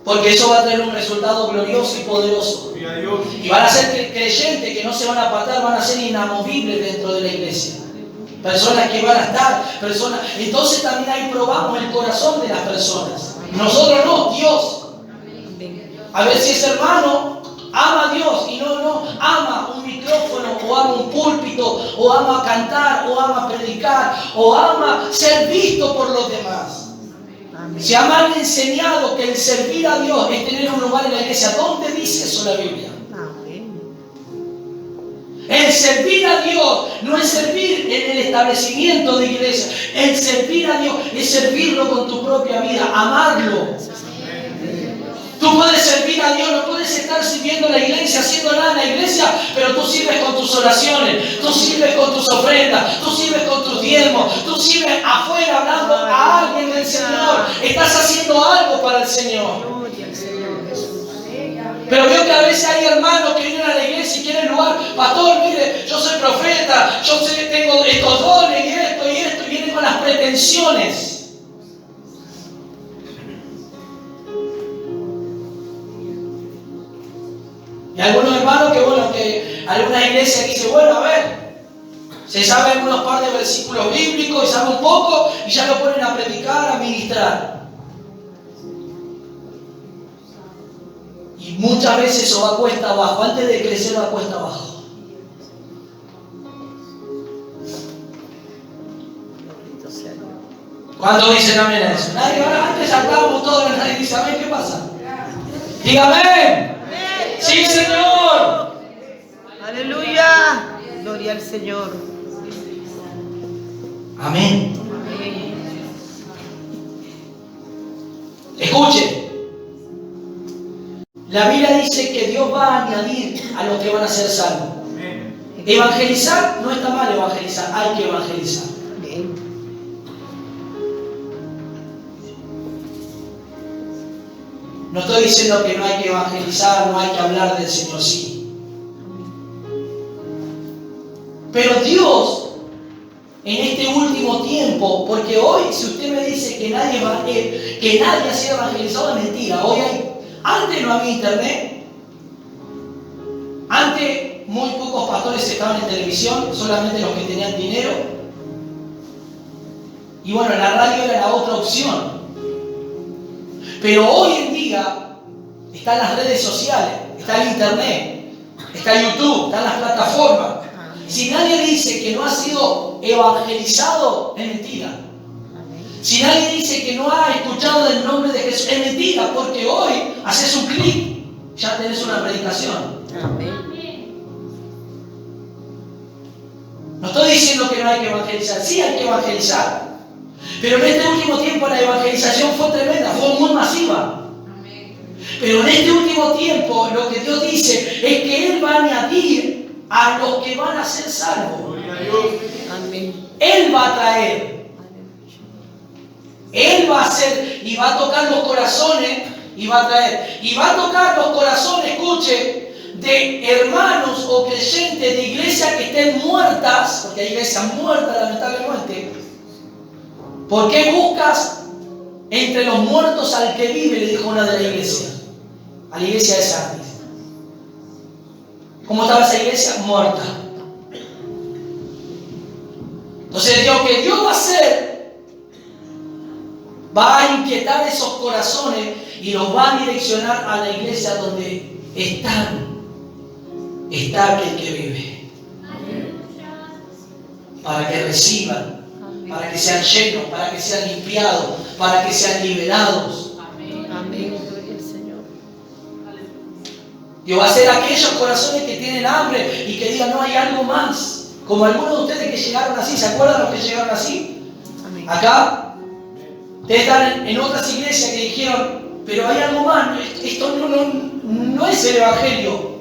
Porque eso va a tener un resultado glorioso y poderoso.
Gloria a Dios.
Y van a ser creyentes que no se van a apartar, van a ser inamovibles dentro de la iglesia. Personas que van a estar, personas. Entonces también ahí probamos el corazón de las personas. Nosotros no, Dios.
Amén.
A ver si ese hermano ama a Dios y no ama un micrófono o ama un púlpito o ama cantar o ama predicar o ama ser visto por los demás.
Amén.
Si han enseñado que el servir a Dios es tener un lugar en la iglesia, ¿dónde dice eso la Biblia?
Amén.
El servir a Dios no es servir en el establecimiento de iglesia. El servir a Dios es servirlo con tu propia vida, amarlo. Tú puedes servir a Dios, no puedes estar sirviendo a la iglesia, haciendo nada en la iglesia, pero tú sirves con tus oraciones, tú sirves con tus ofrendas, tú sirves con tus diezmos, tú sirves afuera hablando a alguien del Señor. Estás haciendo algo para el Señor.
Gloria al Señor Jesús.
Pero veo que a veces hay hermanos que vienen a la iglesia y quieren lugar. Pastor, mire, yo soy profeta, yo sé que tengo estos dones y esto, y vienen con las pretensiones. Y algunos hermanos que algunas iglesias dicen, bueno, a ver, se sabe algunos par de versículos bíblicos y sabe un poco y ya lo ponen a predicar, a ministrar. Y muchas veces eso va cuesta abajo, antes de crecer va cuesta abajo.
Bendito sea Dios.
¿Cuántos dicen amén a eso? Nadie, ahora antes saltábamos todos, nadie dice amén, ¿qué pasa? Dígame. Sí, Señor.
Aleluya. Gloria al Señor.
Amén.
Amén.
Escuche. La Biblia dice que Dios va a añadir a los que van a ser salvos.
Amén.
Evangelizar, no está mal evangelizar, hay que evangelizar.
Amén.
No estoy diciendo que no hay que evangelizar, no hay que hablar del Señor, sí. Pero Dios, en este último tiempo, porque hoy, si usted me dice que nadie ha sido evangelizado, es mentira. Hoy antes no había internet, antes muy pocos pastores estaban en televisión, solamente los que tenían dinero. Y bueno, la radio era la otra opción. Pero hoy en día están las redes sociales, está el internet, está YouTube, están las plataformas. Si nadie dice que no ha sido evangelizado, es mentira. Si nadie dice que no ha escuchado del nombre de Jesús, es mentira, porque hoy haces un clic, ya tenés una predicación.
Amén.
No estoy diciendo que no hay que evangelizar, sí hay que evangelizar. Pero en este último tiempo la evangelización fue tremenda, fue muy masiva. Pero en este último tiempo lo que Dios dice es que Él va a añadir a los que van a ser salvos.
Gloria a Dios.
Amén.
Él va a traer. Él va a hacer y va a tocar los corazones y va a traer. Y va a tocar los corazones, escuche, de hermanos o creyentes de iglesias que estén muertas, porque hay iglesias muertas lamentablemente. ¿Por qué buscas entre los muertos al que vive? Le dijo una de la iglesia. A la iglesia de Sardis. ¿Cómo estaba esa iglesia? Muerta. Entonces lo que Dios va a hacer, va a inquietar esos corazones y los va a direccionar a la iglesia donde está aquel que vive. Para que reciban, para que sean llenos, para que sean limpiados, para que sean liberados.
Amén. Gloria al Señor.
Dios va a hacer aquellos corazones que tienen hambre y que digan, no hay algo más. Como algunos de ustedes que llegaron así, ¿se acuerdan los que llegaron así?
Amén.
Acá, ustedes están en otras iglesias que dijeron, pero hay algo más, esto no es el Evangelio.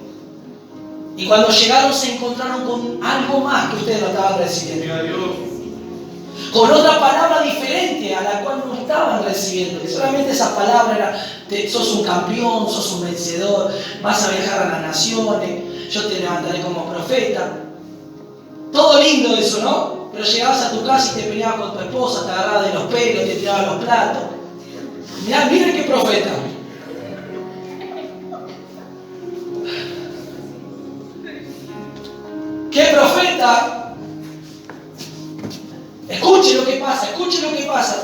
Y cuando llegaron se encontraron con algo más que ustedes no estaban recibiendo. Con otra palabra diferente a la cual no estaban recibiendo. Que solamente esa palabra era, sos un campeón, sos un vencedor, vas a viajar a las naciones, yo te levantaré como profeta. Todo lindo eso, ¿no? Pero llegabas a tu casa y te peleabas con tu esposa, te agarrabas de los pelos, te tirabas los platos. Mirá, miren qué profeta. ¿Qué profeta? Escuche lo que pasa, escuche lo que pasa.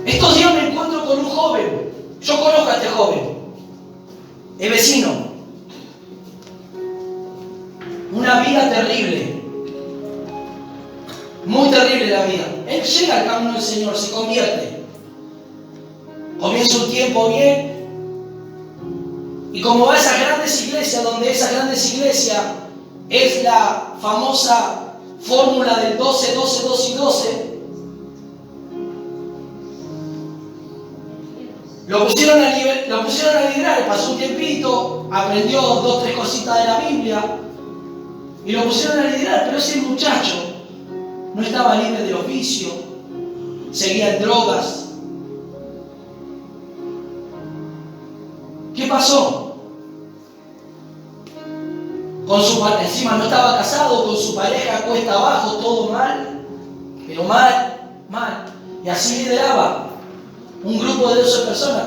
Estos días me encuentro con un joven. Yo conozco a este joven. Es vecino. Una vida terrible. Muy terrible la vida. Él llega al camino del Señor, se convierte. Comienza un tiempo bien. Y como va a esas grandes iglesias, donde esas grandes iglesias es la famosa fórmula del 12, 12, 12 y 12. Lo pusieron a liderar, pasó un tiempito, aprendió 2, 3 cositas de la Biblia y lo pusieron a liderar, pero ese muchacho no estaba libre de los vicios, seguía en drogas. ¿Qué pasó? Encima no estaba casado, con su pareja cuesta abajo, todo mal, pero mal. Y así lideraba un grupo de 12 personas.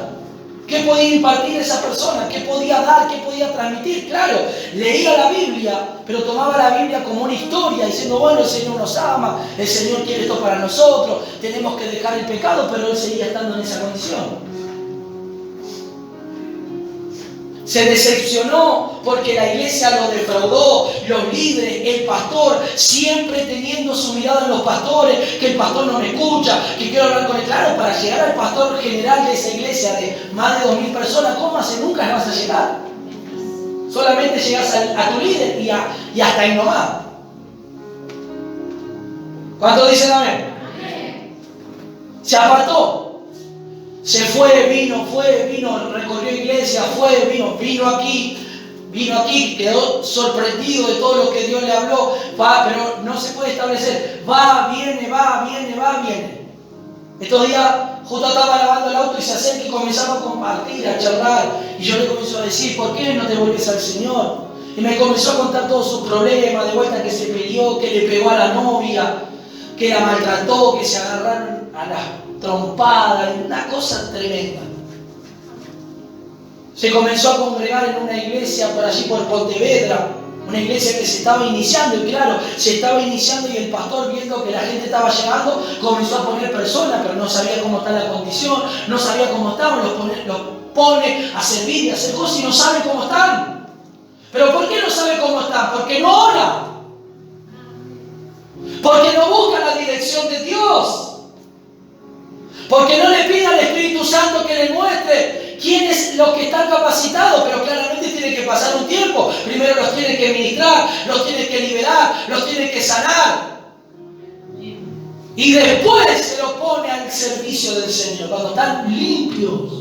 ¿Qué podía impartir esa persona? ¿Qué podía dar? ¿Qué podía transmitir? Claro, leía la Biblia, pero tomaba la Biblia como una historia, diciendo, bueno, el Señor nos ama, el Señor quiere esto para nosotros, tenemos que dejar el pecado, pero él seguía estando en esa condición. Se decepcionó porque la iglesia lo defraudó, los líderes, el pastor, siempre teniendo su mirada en los pastores, que el pastor no me escucha, que quiero hablar con él. Claro, para llegar al pastor general de esa iglesia de más de 2.000 personas, ¿cómo hace? Nunca vas a llegar. Solamente llegas a tu líder y hasta ahí nomás. ¿Cuántos dicen amén? Se apartó. Se fue, vino, recorrió iglesia, vino aquí, quedó sorprendido de todo lo que Dios le habló, pero no se puede establecer, va, viene. Estos días justo estaba lavando el auto y se acerca y comenzamos a compartir, a charlar, y yo le comienzo a decir, ¿por qué no te volvés al Señor? Y me comenzó a contar todos sus problemas, de vuelta que se peleó, que le pegó a la novia, que la maltrató, que se agarraron a la trompada, una cosa tremenda. Se comenzó a congregar en una iglesia por allí por Pontevedra, una iglesia que se estaba iniciando, y claro, se estaba iniciando y el pastor, viendo que la gente estaba llegando, comenzó a poner personas, pero no sabía cómo está la condición, no sabía cómo estaban, los pone a servir y a hacer cosas y no sabe cómo están. ¿Pero por qué no sabe cómo están? Porque no ora, porque no busca la dirección de Dios. Porque no le pide al Espíritu Santo que le muestre quiénes los que están capacitados, pero claramente tiene que pasar un tiempo. Primero los tiene que ministrar, los tiene que liberar, los tiene que sanar. Y después se los pone al servicio del Señor, cuando están limpios.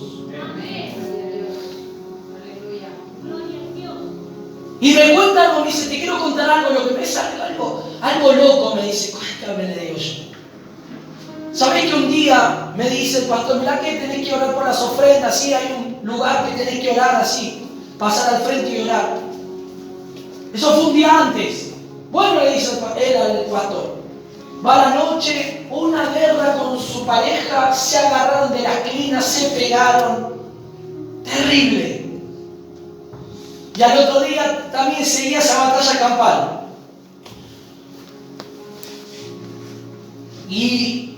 Y me cuenta algo, me dice, te quiero contar algo, lo que me sale algo loco, me dice, cuéntame, le digo yo. ¿Sabés que un día me dice el pastor, mirá que tenés que orar por las ofrendas? Sí, hay un lugar que tenés que orar así, pasar al frente y orar. Eso fue un día antes. Bueno, le dice él al pastor. va a la noche, una guerra con su pareja, se agarraron de las crinas, se pegaron. Terrible. Y al otro día también seguía esa batalla campal. Y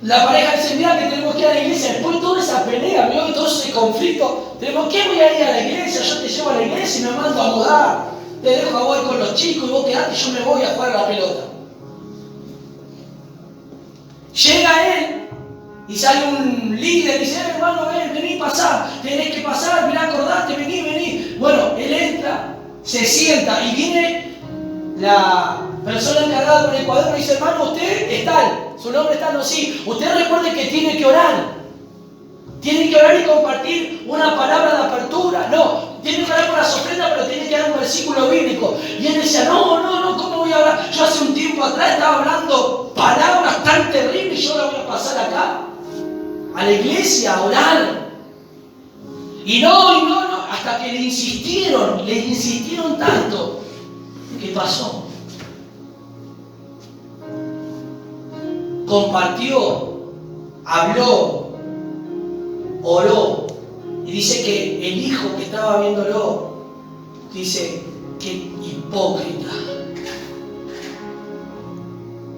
la pareja dice, mira que tenemos que ir a la iglesia. Después de toda esa pelea, ¿vio? Y todo ese conflicto, tenemos que voy a ir a la iglesia, yo te llevo a la iglesia y me mando a mudar. Te dejo a vos con los chicos y vos quedate y yo me voy a jugar a la pelota. Llega él y sale un líder y dice, hermano, vení, pasá, tenés que pasar, mirá, acordate, vení. Bueno, él entra, se sienta y viene la persona encargada con el cuaderno y dice, hermano, usted es tal, su nombre es tal, no, sí, usted recuerde que tiene que orar y compartir una palabra de apertura, no, tiene que orar por las ofrendas, pero tiene que dar un versículo bíblico. Y él decía, no, ¿cómo voy a hablar? Yo hace un tiempo atrás estaba hablando palabras tan terribles y yo las voy a pasar acá, a la iglesia, a orar. Y no, hasta que le insistieron tanto. ¿Qué pasó? Compartió, habló, oró. Y dice que el hijo que estaba viéndolo, dice, qué hipócrita.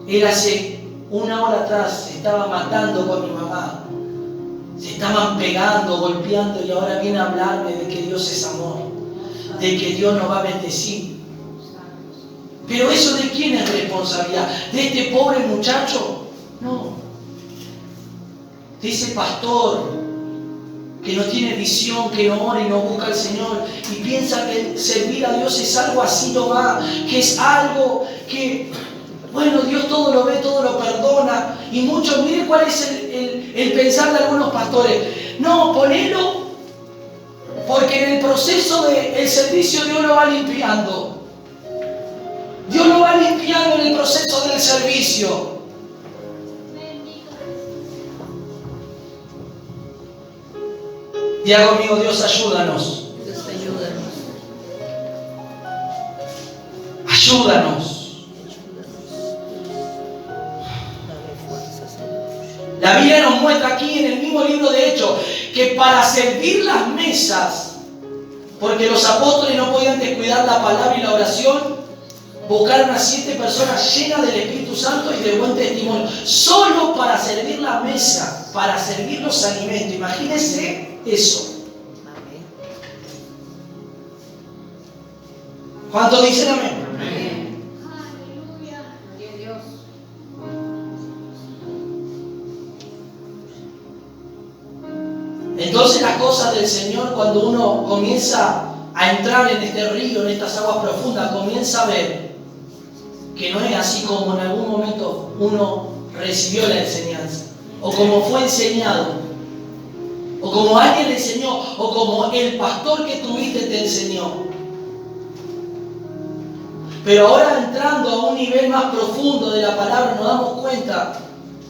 Él hace una hora atrás se estaba matando con mi mamá. Se estaban pegando, golpeando y ahora viene a hablarme de que Dios es amor, de que Dios nos va a bendecir. Pero eso ¿de quién es responsabilidad? ¿De este pobre muchacho? No. De ese pastor que no tiene visión, que no ora y no busca al Señor y piensa que servir a Dios es algo así nomás, que es algo que, bueno, Dios todo lo ve, todo lo perdona. Y muchos, miren cuál es el pensar de algunos pastores. No, ponelo, porque en el proceso del servicio Dios lo va limpiando. Dios lo va limpiando en el proceso del servicio. Diga conmigo, Dios ayúdanos.
Dios ayúdanos.
Ayúdanos. La Biblia nos muestra aquí en el mismo libro de Hechos que para servir las mesas, porque los apóstoles no podían descuidar la palabra y la oración, buscaron a 7 personas llenas del Espíritu Santo y de buen testimonio, solo para servir la mesa, para servir los alimentos. Imagínense eso. ¿Cuántos dicen amén?
Amén.
Aleluya. Gloria a Dios.
Entonces las cosas del Señor, cuando uno comienza a entrar en este río, en estas aguas profundas, comienza a ver que no es así como en algún momento uno recibió la enseñanza, o como fue enseñado, o como alguien le enseñó, o como el pastor que tuviste te enseñó. Pero ahora entrando a un nivel más profundo de la palabra nos damos cuenta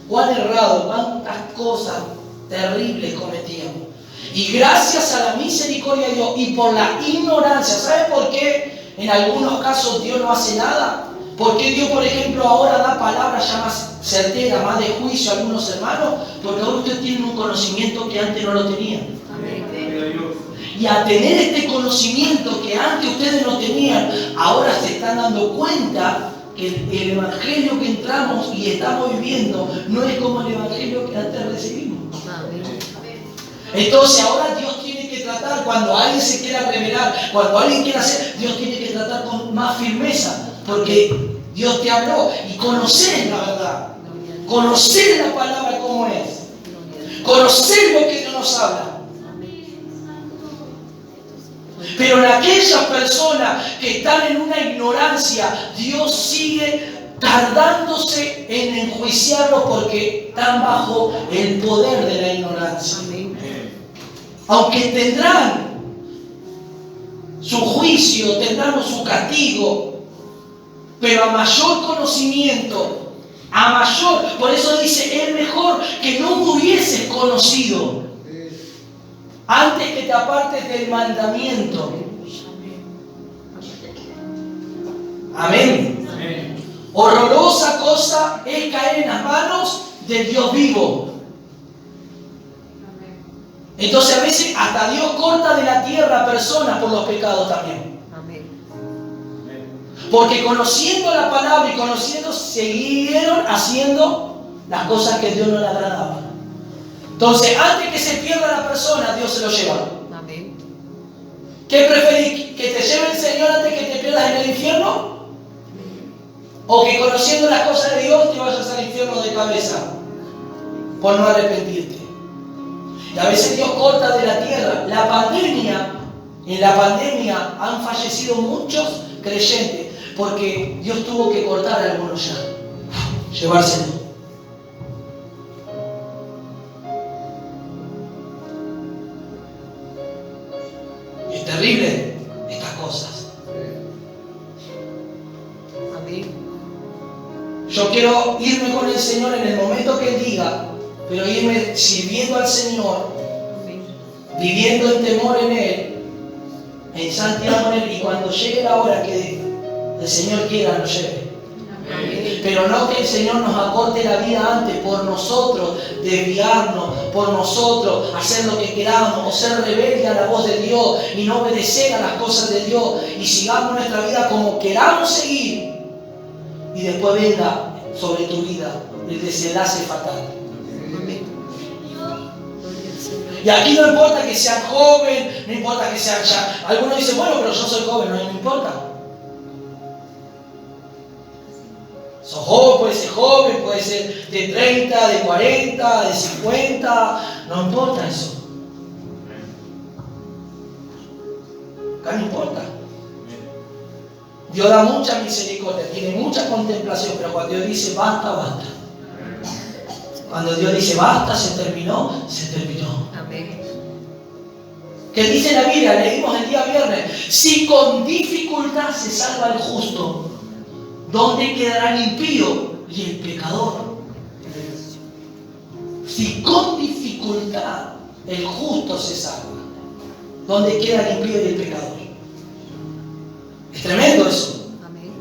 cuán errado, cuántas cosas terribles cometíamos. Y gracias a la misericordia de Dios y por la ignorancia, ¿sabe por qué en algunos casos Dios no hace nada? Porque Dios, por ejemplo, ahora da palabras ya más certeras, más de juicio a algunos hermanos, porque ahora ustedes tienen un conocimiento que antes no lo tenían. Y a tener este conocimiento que antes ustedes no tenían, ahora se están dando cuenta que el evangelio que entramos y estamos viviendo no es como el evangelio que antes recibimos. Entonces ahora Dios tiene que tratar, cuando alguien se quiera revelar, cuando alguien quiera hacer, Dios tiene que tratar con más firmeza, porque Dios te habló y conocer la verdad, conocer la palabra como es, conocer lo que Dios nos habla. Pero en aquellas personas que están en una ignorancia, Dios sigue tardándose en enjuiciarlos porque están bajo el poder de la ignorancia. Aunque tendrán su juicio, tendrán su castigo, pero a mayor conocimiento, a mayor, por eso dice, es mejor que no me hubieses conocido antes que te apartes del mandamiento. Amén. Horrorosa cosa es caer en las manos del Dios vivo. Entonces a veces hasta Dios corta de la tierra a personas por los pecados también.
Amén.
Porque conociendo la palabra y conociendo, siguieron haciendo las cosas que a Dios no le agradaban. Entonces, antes que se pierda la persona, Dios se lo lleva.
Amén.
¿Qué preferís? ¿Que te lleve el Señor antes que te pierdas en el infierno? ¿O que conociendo las cosas de Dios te vayas al infierno de cabeza por no arrepentirte? Y a veces Dios corta de la tierra. En la pandemia han fallecido muchos creyentes porque Dios tuvo que cortar a algunos ya, llevárselo. Y es terrible estas cosas.
Amén.
Yo quiero irme con el Señor en el momento que Él diga, pero irme sirviendo al Señor,
Amén.
viviendo en temor en Él, en santidad en Él, y cuando llegue la hora que el Señor quiera nos lleve.
Amén.
Pero no que el Señor nos acorte la vida antes por nosotros desviarnos, por nosotros hacer lo que queramos o ser rebelde a la voz de Dios y no obedecer a las cosas de Dios y sigamos nuestra vida como queramos seguir y después venga sobre tu vida el desenlace fatal.
Amén. Gloria al Señor.
Y aquí no importa que sean joven, no importa que sean ya. Algunos dicen, bueno, pero yo soy joven, no me importa. Sos joven, puede ser joven, puede ser de 30, de 40, de 50, no importa eso. Acá no importa. Dios da mucha misericordia, tiene mucha contemplación, pero cuando Dios dice basta, basta. Cuando Dios dice basta, se terminó, se terminó.
Amén.
Que dice la Biblia, leímos el día viernes, si con dificultad se salva el justo, ¿dónde quedará el impío y el pecador? Si con dificultad el justo se salva, ¿dónde queda el impío y el pecador? Es tremendo eso.
Amén.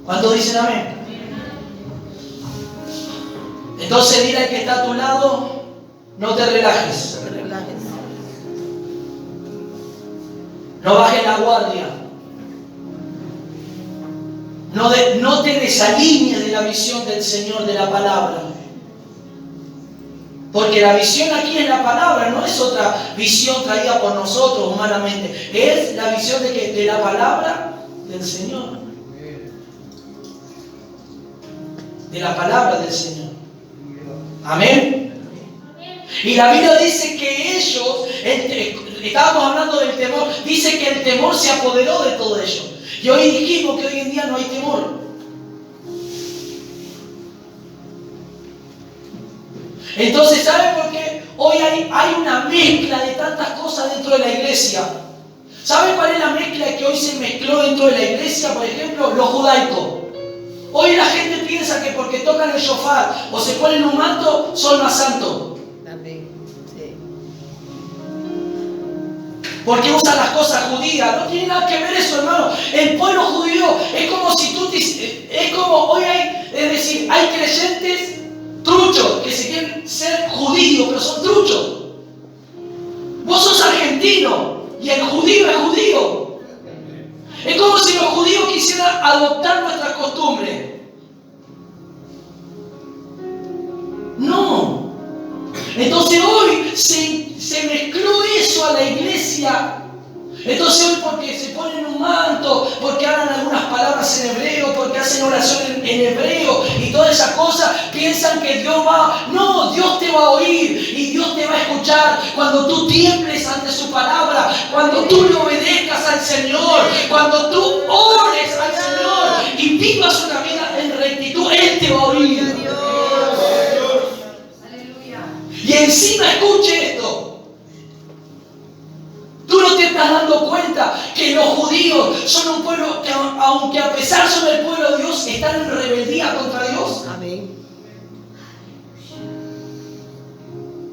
¿Cuántos dicen amén? Entonces dile al que está a tu lado, no te relajes,
No te relajes.
no bajes la guardia. No te desalinees de la visión del Señor, de la palabra. Porque la visión aquí en la palabra no es otra visión traída por nosotros humanamente. Es la visión de la palabra del Señor. De la palabra del Señor. Amén. Y la Biblia dice que ellos, estábamos hablando del temor, dice que el temor se apoderó de todo ello. Y hoy dijimos que hoy en día no hay temor. Entonces, ¿saben por qué? Hoy hay una mezcla de tantas cosas dentro de la iglesia. ¿Saben cuál es la mezcla que hoy se mezcló dentro de la iglesia? Por ejemplo, lo judaico. Hoy la gente piensa que porque tocan el shofar o se ponen un manto son más santos.
Amén. Sí.
Porque usan las cosas judías. No tiene nada que ver eso, hermano. El pueblo judío es como si tú es como hoy es decir, hay creyentes truchos que se quieren ser judíos, pero son truchos. Vos sos argentino y el judío es judío. Es como si los judíos quisieran adoptar nuestras costumbres. No. Entonces hoy se mezcló eso a la iglesia. Entonces hoy porque se ponen un manto, porque hablan algunas palabras en hebreo, porque hacen oración en hebreo y todas esas cosas, piensan que Dios va. No, Dios te va a oír y Dios te va a escuchar cuando tú tiembles ante su palabra, cuando tú le obedezcas al Señor, cuando tú ores al Señor y vivas una vida en rectitud, Él te va a oír. Y encima escuche esto. Tú no te estás dando cuenta que los judíos son un pueblo que, aunque a pesar son el pueblo de Dios, están en rebeldía contra Dios.
Amén.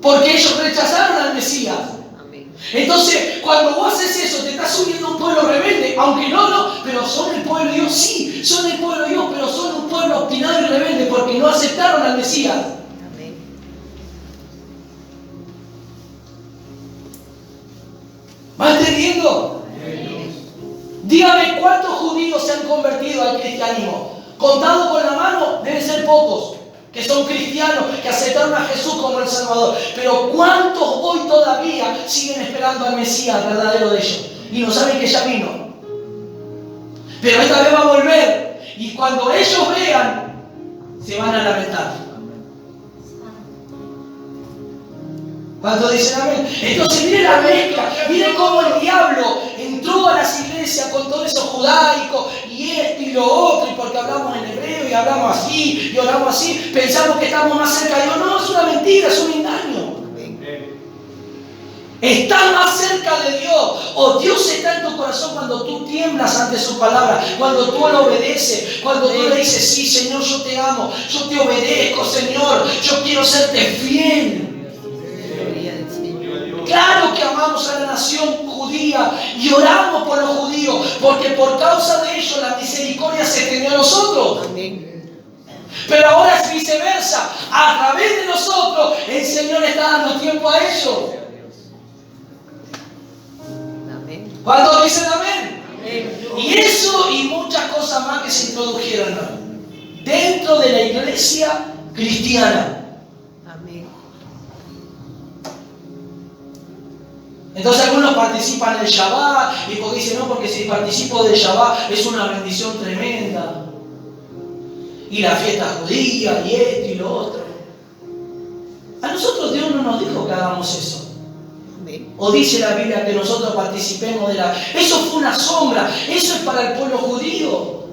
Porque ellos rechazaron al Mesías.
Amén.
Entonces, cuando vos haces eso, te estás uniendo a un pueblo rebelde. Aunque no, pero son el pueblo de Dios. Sí, son el pueblo de Dios, pero son un pueblo obstinados y rebeldes porque no aceptaron al Mesías.
Amén.
¿Va entendiendo? Dígame cuántos judíos se han convertido al cristianismo. Contado con la mano, deben ser pocos, que son cristianos, que aceptaron a Jesús como el Salvador. Pero ¿cuántos hoy todavía siguen esperando al Mesías verdadero de ellos? Y no saben que ya vino. Pero esta vez va a volver. Y cuando ellos vean, se van a lamentar. Cuando dicen amén. Entonces miren la mezcla. Miren cómo el diablo entró a las iglesias con todo eso judaico y esto y lo otro, y porque hablamos en hebreo y hablamos así y oramos así, pensamos que estamos más cerca de Dios. No, es una mentira, es un engaño. Estás más cerca de Dios, o Dios está en tu corazón cuando tú tiemblas ante su palabra, cuando tú lo obedeces, cuando tú le dices, sí Señor, yo te amo, yo te obedezco Señor, yo quiero serte fiel.
Gloria al Señor.
Claro que amamos a la nación judía y oramos por los judíos, porque por causa de ellos la misericordia se extendió a nosotros.
Amén.
Pero ahora es viceversa, a través de nosotros el Señor está dando tiempo a ellos.
Amén.
¿Cuántos dicen amén?
Amén.
Y eso y muchas cosas más que se introdujeron dentro de la iglesia cristiana.
Amén.
Entonces algunos participan del Shabbat y porque dicen, no, porque si participo del Shabbat es una bendición tremenda. Y la fiesta judía y esto y lo otro. A nosotros Dios no nos dijo que hagamos eso.
Amén.
O dice la Biblia que nosotros participemos de la... Eso fue una sombra. Eso es para el pueblo judío.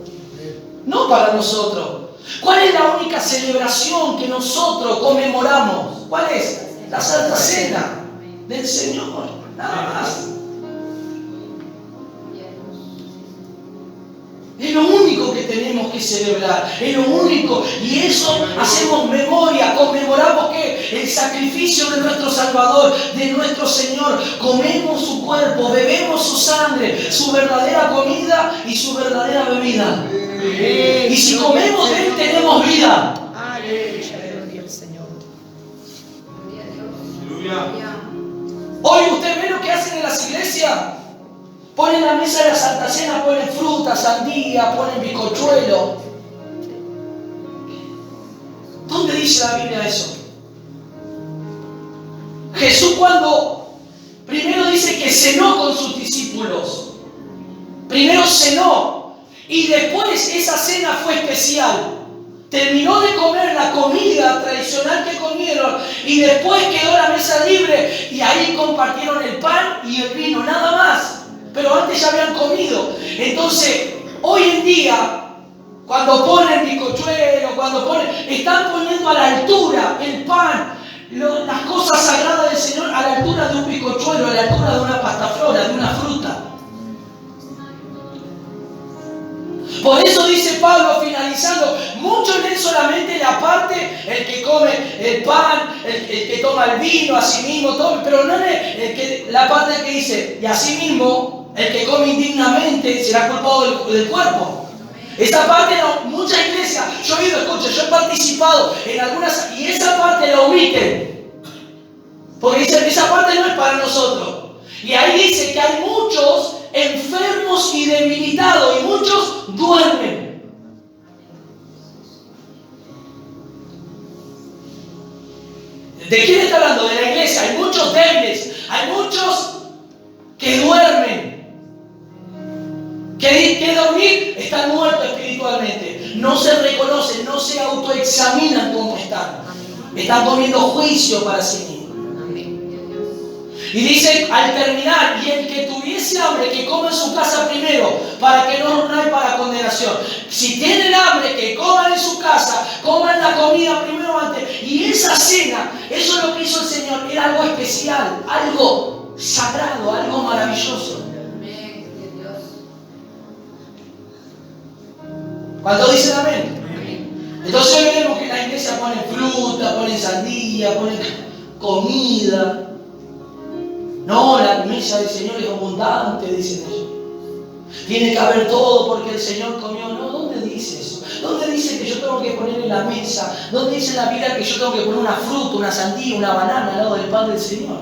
No para nosotros. ¿Cuál es la única celebración que nosotros conmemoramos? ¿Cuál es? La Santa Cena del Señor. Nada más. Es lo único que tenemos que celebrar, es lo único, y eso hacemos memoria, conmemoramos que el sacrificio de nuestro Salvador, de nuestro Señor, comemos su cuerpo, bebemos su sangre, su verdadera comida y su verdadera bebida. Y si comemos de Él tenemos vida.
Aleluya, gloria al Señor.
Hoy usted ve lo que hacen en las iglesias. Ponen la mesa de la Santa Cena, ponen fruta, sandía, ponen bizcochuelo. ¿Dónde dice la Biblia eso? Jesús cuando primero dice que cenó con sus discípulos. Primero cenó y después esa cena fue especial. Terminó de comer la comida tradicional que comieron y después quedó la mesa libre y ahí compartieron el pan y el vino, nada más. Pero antes ya habían comido. Entonces, hoy en día, cuando ponen bizcochuelo, están poniendo a la altura el pan, las cosas sagradas del Señor a la altura de un bizcochuelo, a la altura de una pastaflora, de una fruta. Por eso dice Pablo finalizando, muchos leen solamente la parte, el que come el pan, el que toma el vino, así mismo, pero no lee la parte que dice, y así mismo, el que come indignamente será culpado del cuerpo. Esa parte, no, muchas iglesias, yo he he participado en algunas, y esa parte la omiten. Porque dicen, esa parte no es para nosotros. Y ahí dice que hay muchos enfermos y debilitados, y muchos duermen. ¿De quién está hablando? De la iglesia. Hay muchos débiles, hay muchos que duermen. Que dormir, están muertos espiritualmente. No se reconocen, no se autoexaminan como están. Están comiendo juicio para sí mismos.
Amén.
Y dice al terminar, y el que tuviese hambre, que coma en su casa primero, para que no hay para condenación. Si tienen hambre, que coman en su casa, coman la comida primero antes. Y esa cena, eso es lo que hizo el Señor, era algo especial, algo sagrado, algo maravilloso. ¿Cuántos dicen amén? Entonces hoy vemos que en la iglesia ponen fruta, ponen sandía, ponen comida. No, la mesa del Señor es abundante, dicen ellos. Tiene que haber todo porque el Señor comió. No, ¿dónde dice eso? ¿Dónde dice que yo tengo tengo que poner en la mesa? ¿Dónde dice la Biblia que yo tengo que poner una fruta, una sandía, una banana al lado del pan del Señor?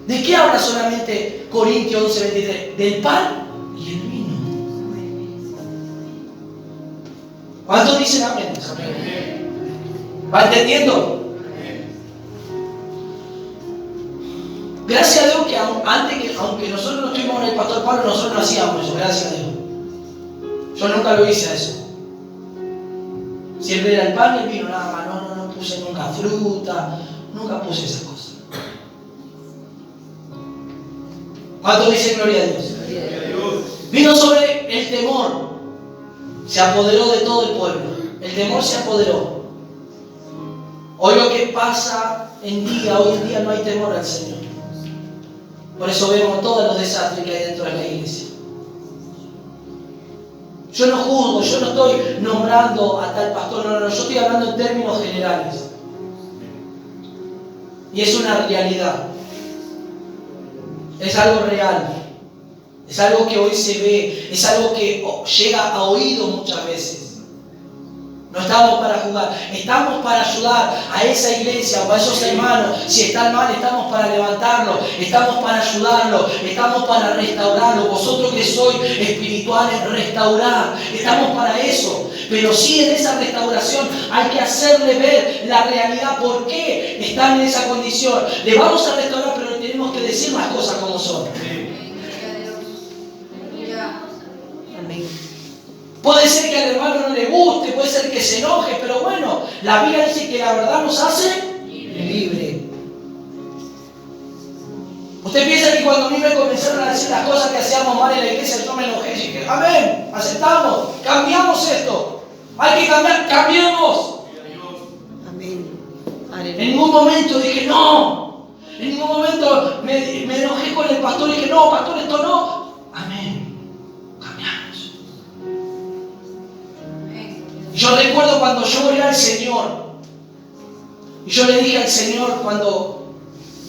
¿De qué habla solamente Corintios 12:23? Del pan y el vino. ¿Cuántos dicen amén? ¿Va entendiendo? Gracias a Dios que aunque nosotros no estuvimos en el pastor Pablo, nosotros no hacíamos eso, gracias a Dios. Yo nunca lo hice eso. Siempre era el pan y el vino, nada más. No puse nunca fruta, nunca puse esas cosas. ¿Cuántos dicen gloria a Dios? Vino sobre el temor, se apoderó de todo el pueblo. El temor se apoderó. Hoy lo que pasa hoy en día no hay temor al Señor. Por eso vemos todos los desastres que hay dentro de la iglesia. Yo no juzgo, yo no estoy nombrando a tal pastor, no, yo estoy hablando en términos generales. Y es una realidad. Es algo real. Es algo que hoy se ve, es algo que llega a oído muchas veces. No estamos para jugar, estamos para ayudar a esa iglesia o a esos hermanos. Si están mal, estamos para levantarlos, estamos para ayudarlos, estamos para restaurarlos. Vosotros que sois espirituales, restaurar, estamos para eso. Pero sí, en esa restauración hay que hacerle ver la realidad, por qué están en esa condición. Le vamos a restaurar, pero le tenemos que decir las cosas como son.
Amén.
Puede ser que al hermano no le guste, puede ser que se enoje, pero bueno, la Biblia dice que la verdad nos hace libre. Usted piensa que cuando a mí me comenzaron a decir las cosas que hacíamos mal en la iglesia, yo me enojé y dije, amén, aceptamos, cambiamos esto. Hay que cambiar, cambiemos.
Amén.
En ningún momento dije no. En ningún momento me enojé con el pastor y dije, no, pastor, esto no. Amén. Cambiamos. Y yo recuerdo cuando yo oré al Señor. Y yo le dije al Señor cuando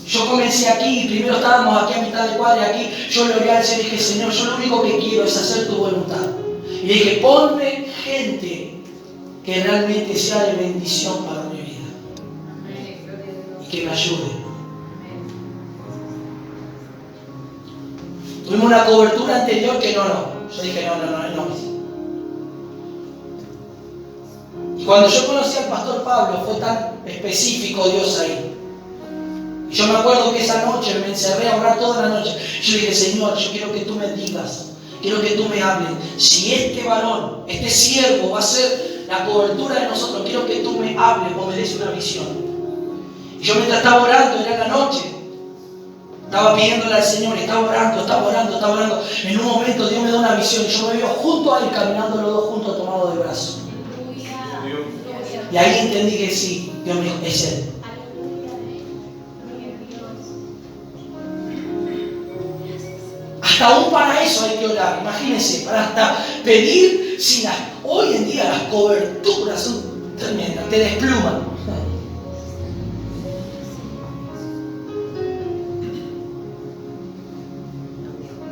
yo comencé aquí, primero estábamos aquí a mitad de cuadra, aquí yo le oré al Señor y dije, Señor, yo lo único que quiero es hacer tu voluntad. Y le dije, ponme gente que realmente sea de bendición para mi vida. Y que me ayude. Tuvimos una cobertura anterior que no. Yo dije, no. Y cuando yo conocí al pastor Pablo, fue tan específico Dios ahí. Y yo me acuerdo que esa noche me encerré a orar toda la noche. Yo dije, Señor, yo quiero que tú me digas, quiero que tú me hables. Si este varón, este siervo va a ser la cobertura de nosotros, quiero que tú me hables o me des una visión. Y yo mientras estaba orando, era la noche, estaba pidiéndole al Señor, estaba orando. En un momento Dios me da una visión y yo me veo junto a él, caminando los dos juntos, tomados de brazo. Y ahí entendí que sí, Dios me dijo, es él. Hasta aún para eso hay que orar. Imagínense, para hasta pedir, hoy en día las coberturas son tremendas, te despluman.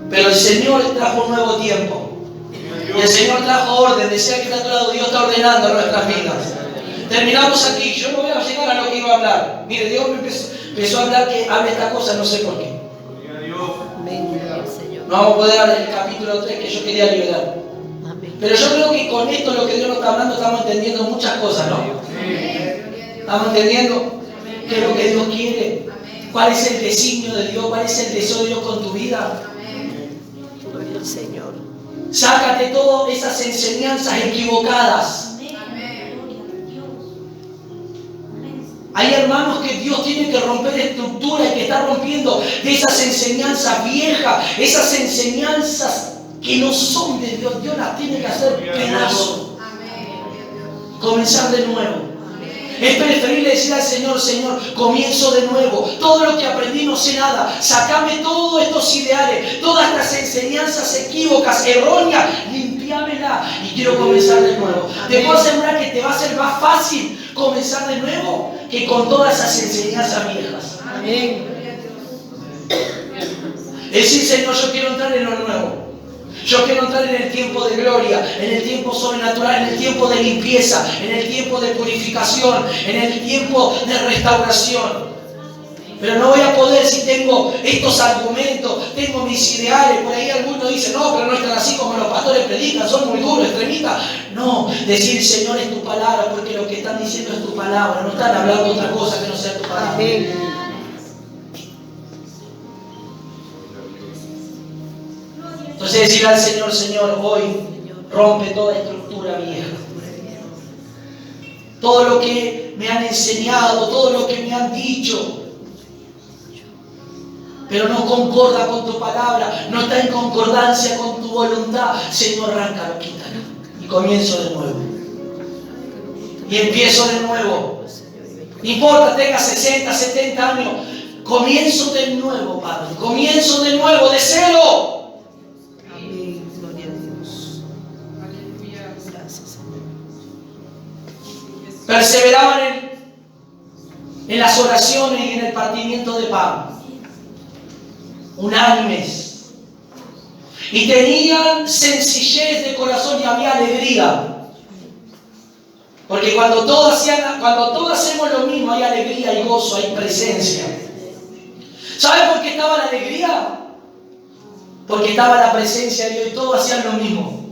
Pero el Señor trajo un nuevo tiempo. Y el Señor trajo orden. Decía que está todo, Dios está ordenando nuestras vidas. Terminamos aquí. Yo no voy a llegar a lo que iba a hablar. Mire, Dios me empezó a hablar que hable esta cosa, no sé por qué.
Amén, Señor.
No vamos a poder hablar del capítulo 3 que yo quería liberar.
Amén.
Pero yo creo que con esto, lo que Dios nos está hablando, estamos entendiendo muchas cosas, ¿no? Estamos entendiendo qué es lo que Dios quiere. ¿Cuál es el designio de Dios? ¿Cuál es el deseo de Dios con tu vida?
Gloria al Señor.
Sácate todas esas enseñanzas equivocadas. Hay hermanos que Dios tiene que romper estructuras y que está rompiendo de esas enseñanzas viejas, esas enseñanzas que no son de Dios. Dios las tiene que hacer pedazos. Comenzar de nuevo. Es preferible decir al Señor, Señor, comienzo de nuevo. Todo lo que aprendí no sé nada. Sácame todos estos ideales, todas estas enseñanzas equívocas, erróneas, limpiámela y quiero comenzar de nuevo. Te puedo asegurar que te va a ser más fácil comenzar de nuevo que con todas esas enseñanzas viejas.
Amén.
Es decir, Señor, yo quiero entrar en lo nuevo. Yo quiero entrar en el tiempo de gloria, en el tiempo sobrenatural, en el tiempo de limpieza, en el tiempo de purificación, en el tiempo de restauración. Pero no voy a poder si tengo estos argumentos, tengo mis ideales. Por ahí algunos dicen, no, pero no están así como los pastores predican, son muy duros, extremistas. No, decir, Señor, es tu palabra, porque lo que están diciendo es tu palabra. No están hablando otra cosa que no sea tu palabra.
Amén.
Entonces decir al Señor, Señor, hoy rompe toda estructura vieja. Todo lo que me han enseñado, todo lo que me han dicho, pero no concorda con tu palabra, no está en concordancia con tu voluntad. Señor, arráncalo, quítalo. Y comienzo de nuevo. Y empiezo de nuevo. No importa, tenga 60, 70 años. Comienzo de nuevo, Padre. Comienzo de nuevo, de cero.
Amén. Gloria a Dios. Gracias, Señor.
Perseveraban en las oraciones y en el partimiento de pan. Unánimes, y tenían sencillez de corazón y había alegría, porque cuando todos hacemos lo mismo hay alegría y gozo, hay presencia. ¿Saben por qué estaba la alegría? Porque estaba la presencia de Dios y todos hacían lo mismo,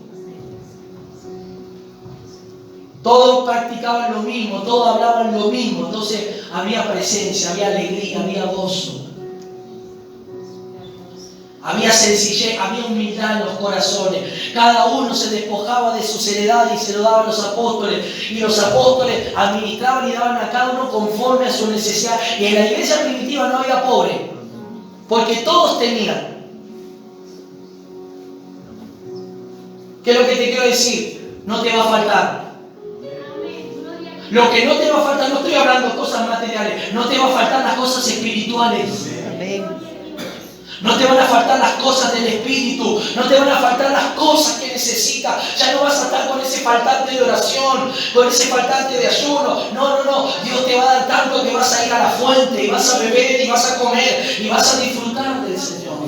todos practicaban lo mismo, todos hablaban lo mismo. Entonces había presencia, había alegría, había gozo. Había sencillez, había humildad en los corazones. Cada uno se despojaba de sus heredades y se lo daban a los apóstoles. Y los apóstoles administraban y daban a cada uno conforme a su necesidad. Y en la iglesia primitiva no había pobre, porque todos tenían. ¿Qué es lo que te quiero decir? No te va a faltar. Lo que no te va a faltar, no estoy hablando de cosas materiales, no te va a faltar las cosas espirituales.
Amén.
No te van a faltar las cosas del Espíritu, no te van a faltar las cosas que necesitas. Ya no vas a estar con ese faltante de oración, con ese faltante de ayuno. No. Dios te va a dar tanto que vas a ir a la fuente y vas a beber y vas a comer y vas a disfrutar del Señor.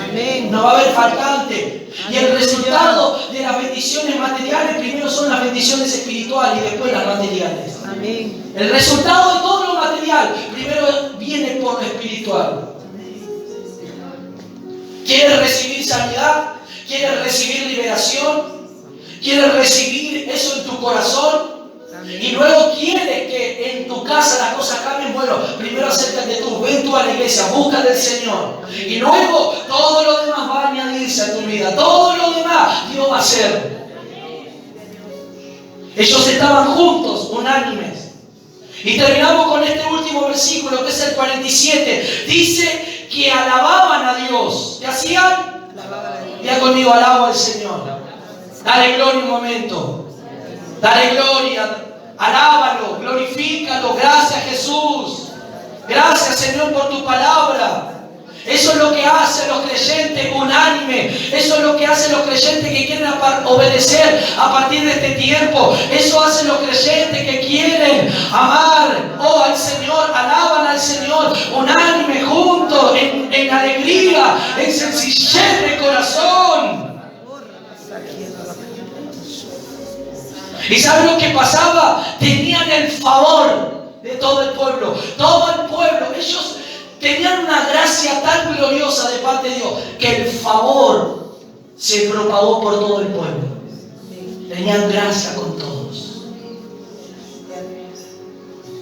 Amén.
No va a haber faltante. Y el resultado de las bendiciones materiales primero son las bendiciones espirituales y después las materiales.
Amén.
El resultado de todo lo material primero viene por lo espiritual. ¿Quieres recibir sanidad? ¿Quieres recibir liberación? ¿Quieres recibir eso en tu corazón?
Amén.
Y luego quieres que en tu casa las cosas cambien. Bueno, primero acércate tú, ven tú a la iglesia, busca del Señor. Y luego todo lo demás va a añadirse a tu vida. Todo lo demás Dios va a hacer. Ellos estaban juntos, unánimes. Y terminamos con este último versículo, que es el 47. Dice que alababan a Dios. ¿Qué hacían? Ya conmigo, alabo al Señor. Dale gloria un momento. Dale gloria. Alábalo, glorifícalo. Gracias, Jesús. Gracias, Señor, por tu palabra. Eso es lo que hacen los creyentes unánimes. Eso es lo que hacen los creyentes que quieren obedecer a partir de este tiempo. Eso hacen los creyentes que quieren amar al Señor, alaban al Señor, unánime, juntos, en alegría, en sencillez de corazón. ¿Y saben lo que pasaba? Tenían el favor de todo el pueblo. Todo el pueblo, ellos tenían una gracia tan gloriosa de parte de Dios que el favor se propagó por todo el pueblo. Tenían gracia con todos.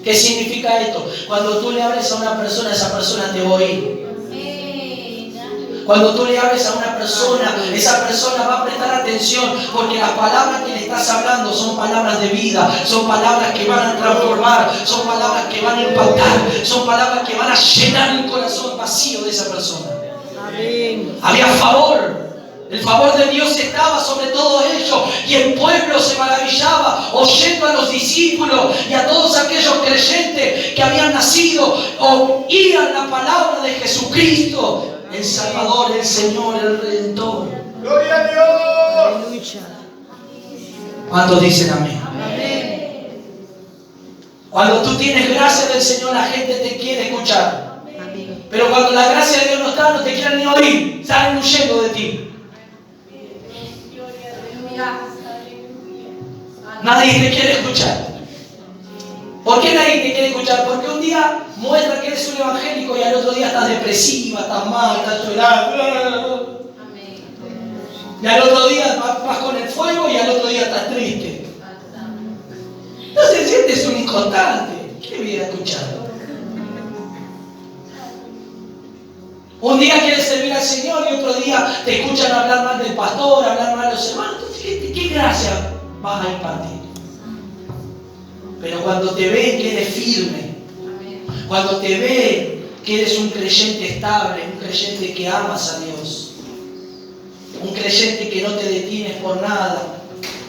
¿Qué significa esto? Cuando tú le hables a una persona, esa persona te va a oír. Cuando tú le hables a una persona, esa persona va a prestar atención, porque las palabras que le estás hablando son palabras de vida, son palabras que van a transformar, son palabras que van a impactar, son palabras que van a llenar el corazón vacío de esa persona.
Amén.
Había favor. El favor de Dios estaba sobre todo ellos, y el pueblo se maravillaba oyendo a los discípulos y a todos aquellos creyentes que habían nacido, oían la palabra de Jesucristo, el Salvador, el Señor, el Redentor.
¡Gloria a Dios!
Aleluya.
¿Cuántos dicen amén?
Amén.
Cuando tú tienes gracia del Señor, la gente te quiere escuchar.
Amén.
Pero cuando la gracia de Dios no está, no te quieren ni oír, salen huyendo de ti.
Aleluya.
Nadie te quiere escuchar. ¿Por qué nadie te quiere escuchar? Porque un día muestra que eres un evangélico y al otro día estás depresiva, estás mal, estás llorando.
Amén.
Y al otro día vas con el fuego y al otro día estás triste. Entonces sientes un inconstante. ¿Qué voy a escuchar? Un día quieres servir al Señor y otro día te escuchan hablar mal del pastor, hablar mal de los hermanos. Entonces, ¿qué gracia vas a impartir? Pero cuando te ven que eres firme, cuando te ven que eres un creyente estable, un creyente que amas a Dios, un creyente que no te detienes por nada,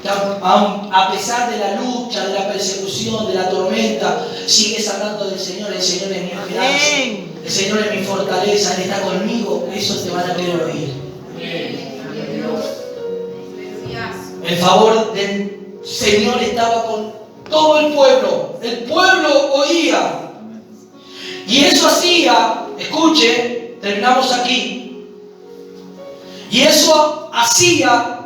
que a pesar de la lucha, de la persecución, de la tormenta, sigues hablando del Señor. El Señor es mi esperanza, el Señor es mi fortaleza, Él está conmigo. Eso te van a querer oír. El favor del Señor estaba con todo el pueblo oía. Y eso hacía, escuche, terminamos aquí, y eso hacía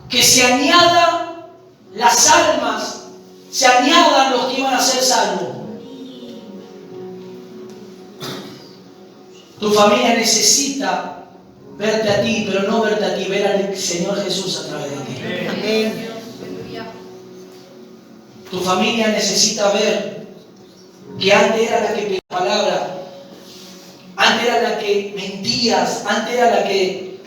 que se añadan las almas, se añadan los que iban a ser salvos. Tu familia necesita verte a ti, pero no verte a ti, ver al Señor Jesús a través de ti.
Amén.
Tu familia necesita ver que antes era la que pedía palabra, antes era la que mentías, antes era la que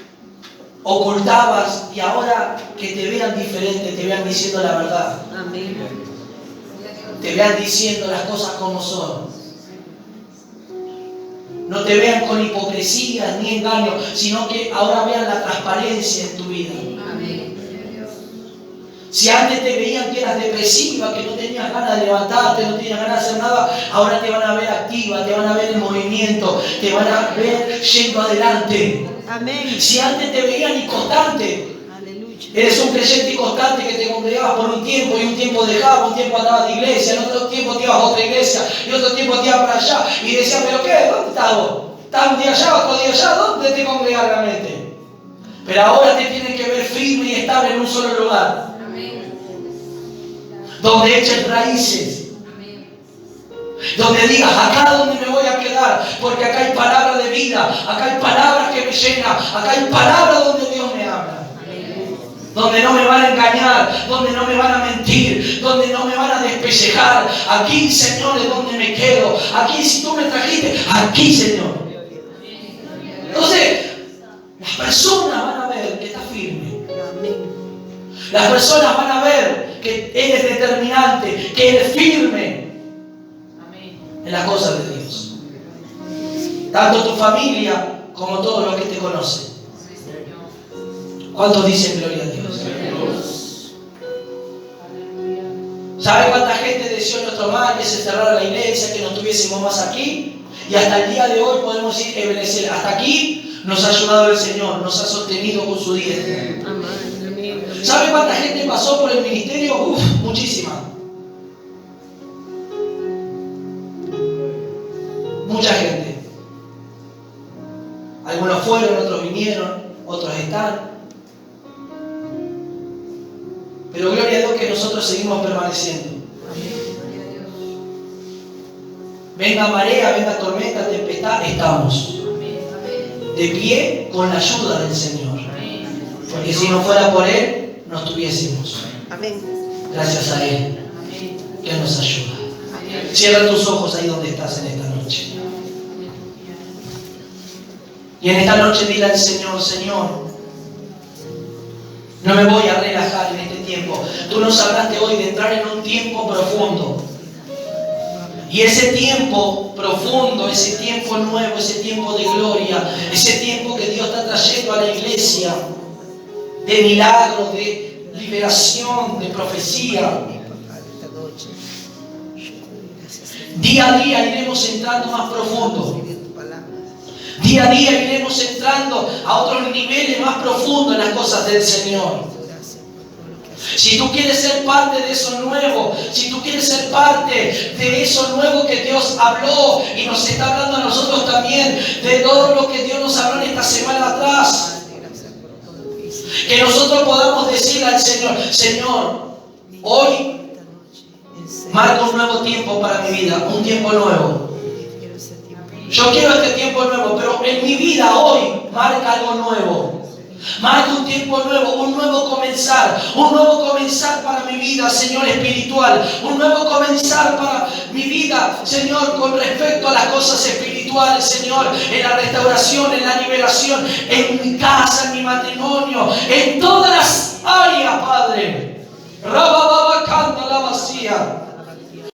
ocultabas, y ahora que te vean diferente, te vean diciendo la verdad.
Amén.
Te vean diciendo las cosas como son. No te vean con hipocresía ni engaño, sino que ahora vean la transparencia en tu vida. Si antes te veían que eras depresiva, que no tenías ganas de levantarte, no tenías ganas de hacer nada, ahora te van a ver activa, te van a ver en movimiento, te van a ver yendo adelante.
Amén.
Si antes te veían inconstante,
Aleluya.
eres un creyente inconstante que te congregabas por un tiempo y un tiempo dejabas, un tiempo andabas de iglesia, en otro tiempo te ibas a otra iglesia y otro tiempo te ibas para allá y decías, ¿pero qué? ¿Dónde estás vos? ¿Estás un día allá, otro día allá? ¿Dónde te congregas realmente? Pero ahora te tienen que ver firme y estable en un solo lugar, donde eches raíces, donde digas, acá donde me voy a quedar, porque acá hay palabra de vida, acá hay palabras que me llenan, acá hay palabras donde Dios me habla, donde no me van a engañar, donde no me van a mentir, donde no me van a despellejar. Aquí, Señor, es donde me quedo. Aquí, si tú me trajiste, aquí, Señor. Entonces, las personas van a ver que estás firme. Las personas van a ver que eres determinante, que eres firme en las cosas de Dios. Tanto tu familia como todos los que te conocen. ¿Cuántos dicen gloria a Dios? ¿Sabe cuánta gente deseó nuestro mal, que se cerrara la iglesia, que no estuviésemos más aquí? Y hasta el día de hoy podemos decir, Ebenezer, hasta aquí nos ha ayudado el Señor, nos ha sostenido con su diestra. ¿Sabe cuánta gente pasó por el ministerio? Uf, muchísima. Mucha gente. Algunos fueron, otros vinieron, otros están. Pero gloria a Dios que nosotros seguimos permaneciendo. Venga marea, venga tormenta, tempestad, estamos de pie con la ayuda del Señor. Porque si no fuera por Él, no estuviésemos. Gracias a Él, que nos ayuda. Cierra tus ojos ahí donde estás en esta noche. Y en esta noche dile al Señor, Señor, no me voy a relajar en este tiempo. Tú nos hablaste hoy de entrar en un tiempo profundo. Y ese tiempo profundo, ese tiempo nuevo, ese tiempo de gloria, ese tiempo que Dios está trayendo a la iglesia, de milagros, de liberación, de profecía. Día a día iremos entrando más profundo. Día a día iremos entrando a otros niveles más profundos en las cosas del Señor. Si tú quieres ser parte de eso nuevo, si tú quieres ser parte de eso nuevo que Dios habló y nos está hablando a nosotros también, de todo lo que Dios nos habló en esta semana atrás, Que nosotros podamos decir al Señor, Señor, hoy marco un nuevo tiempo para mi vida, un tiempo nuevo. Yo quiero este tiempo nuevo, pero en mi vida hoy marca algo nuevo. Marca un tiempo nuevo, un nuevo comenzar para mi vida, Señor, espiritual, un nuevo comenzar para mi vida, Señor, con respecto a las cosas espirituales, Señor, en la restauración, en la liberación, en mi casa, en mi matrimonio, en todas las áreas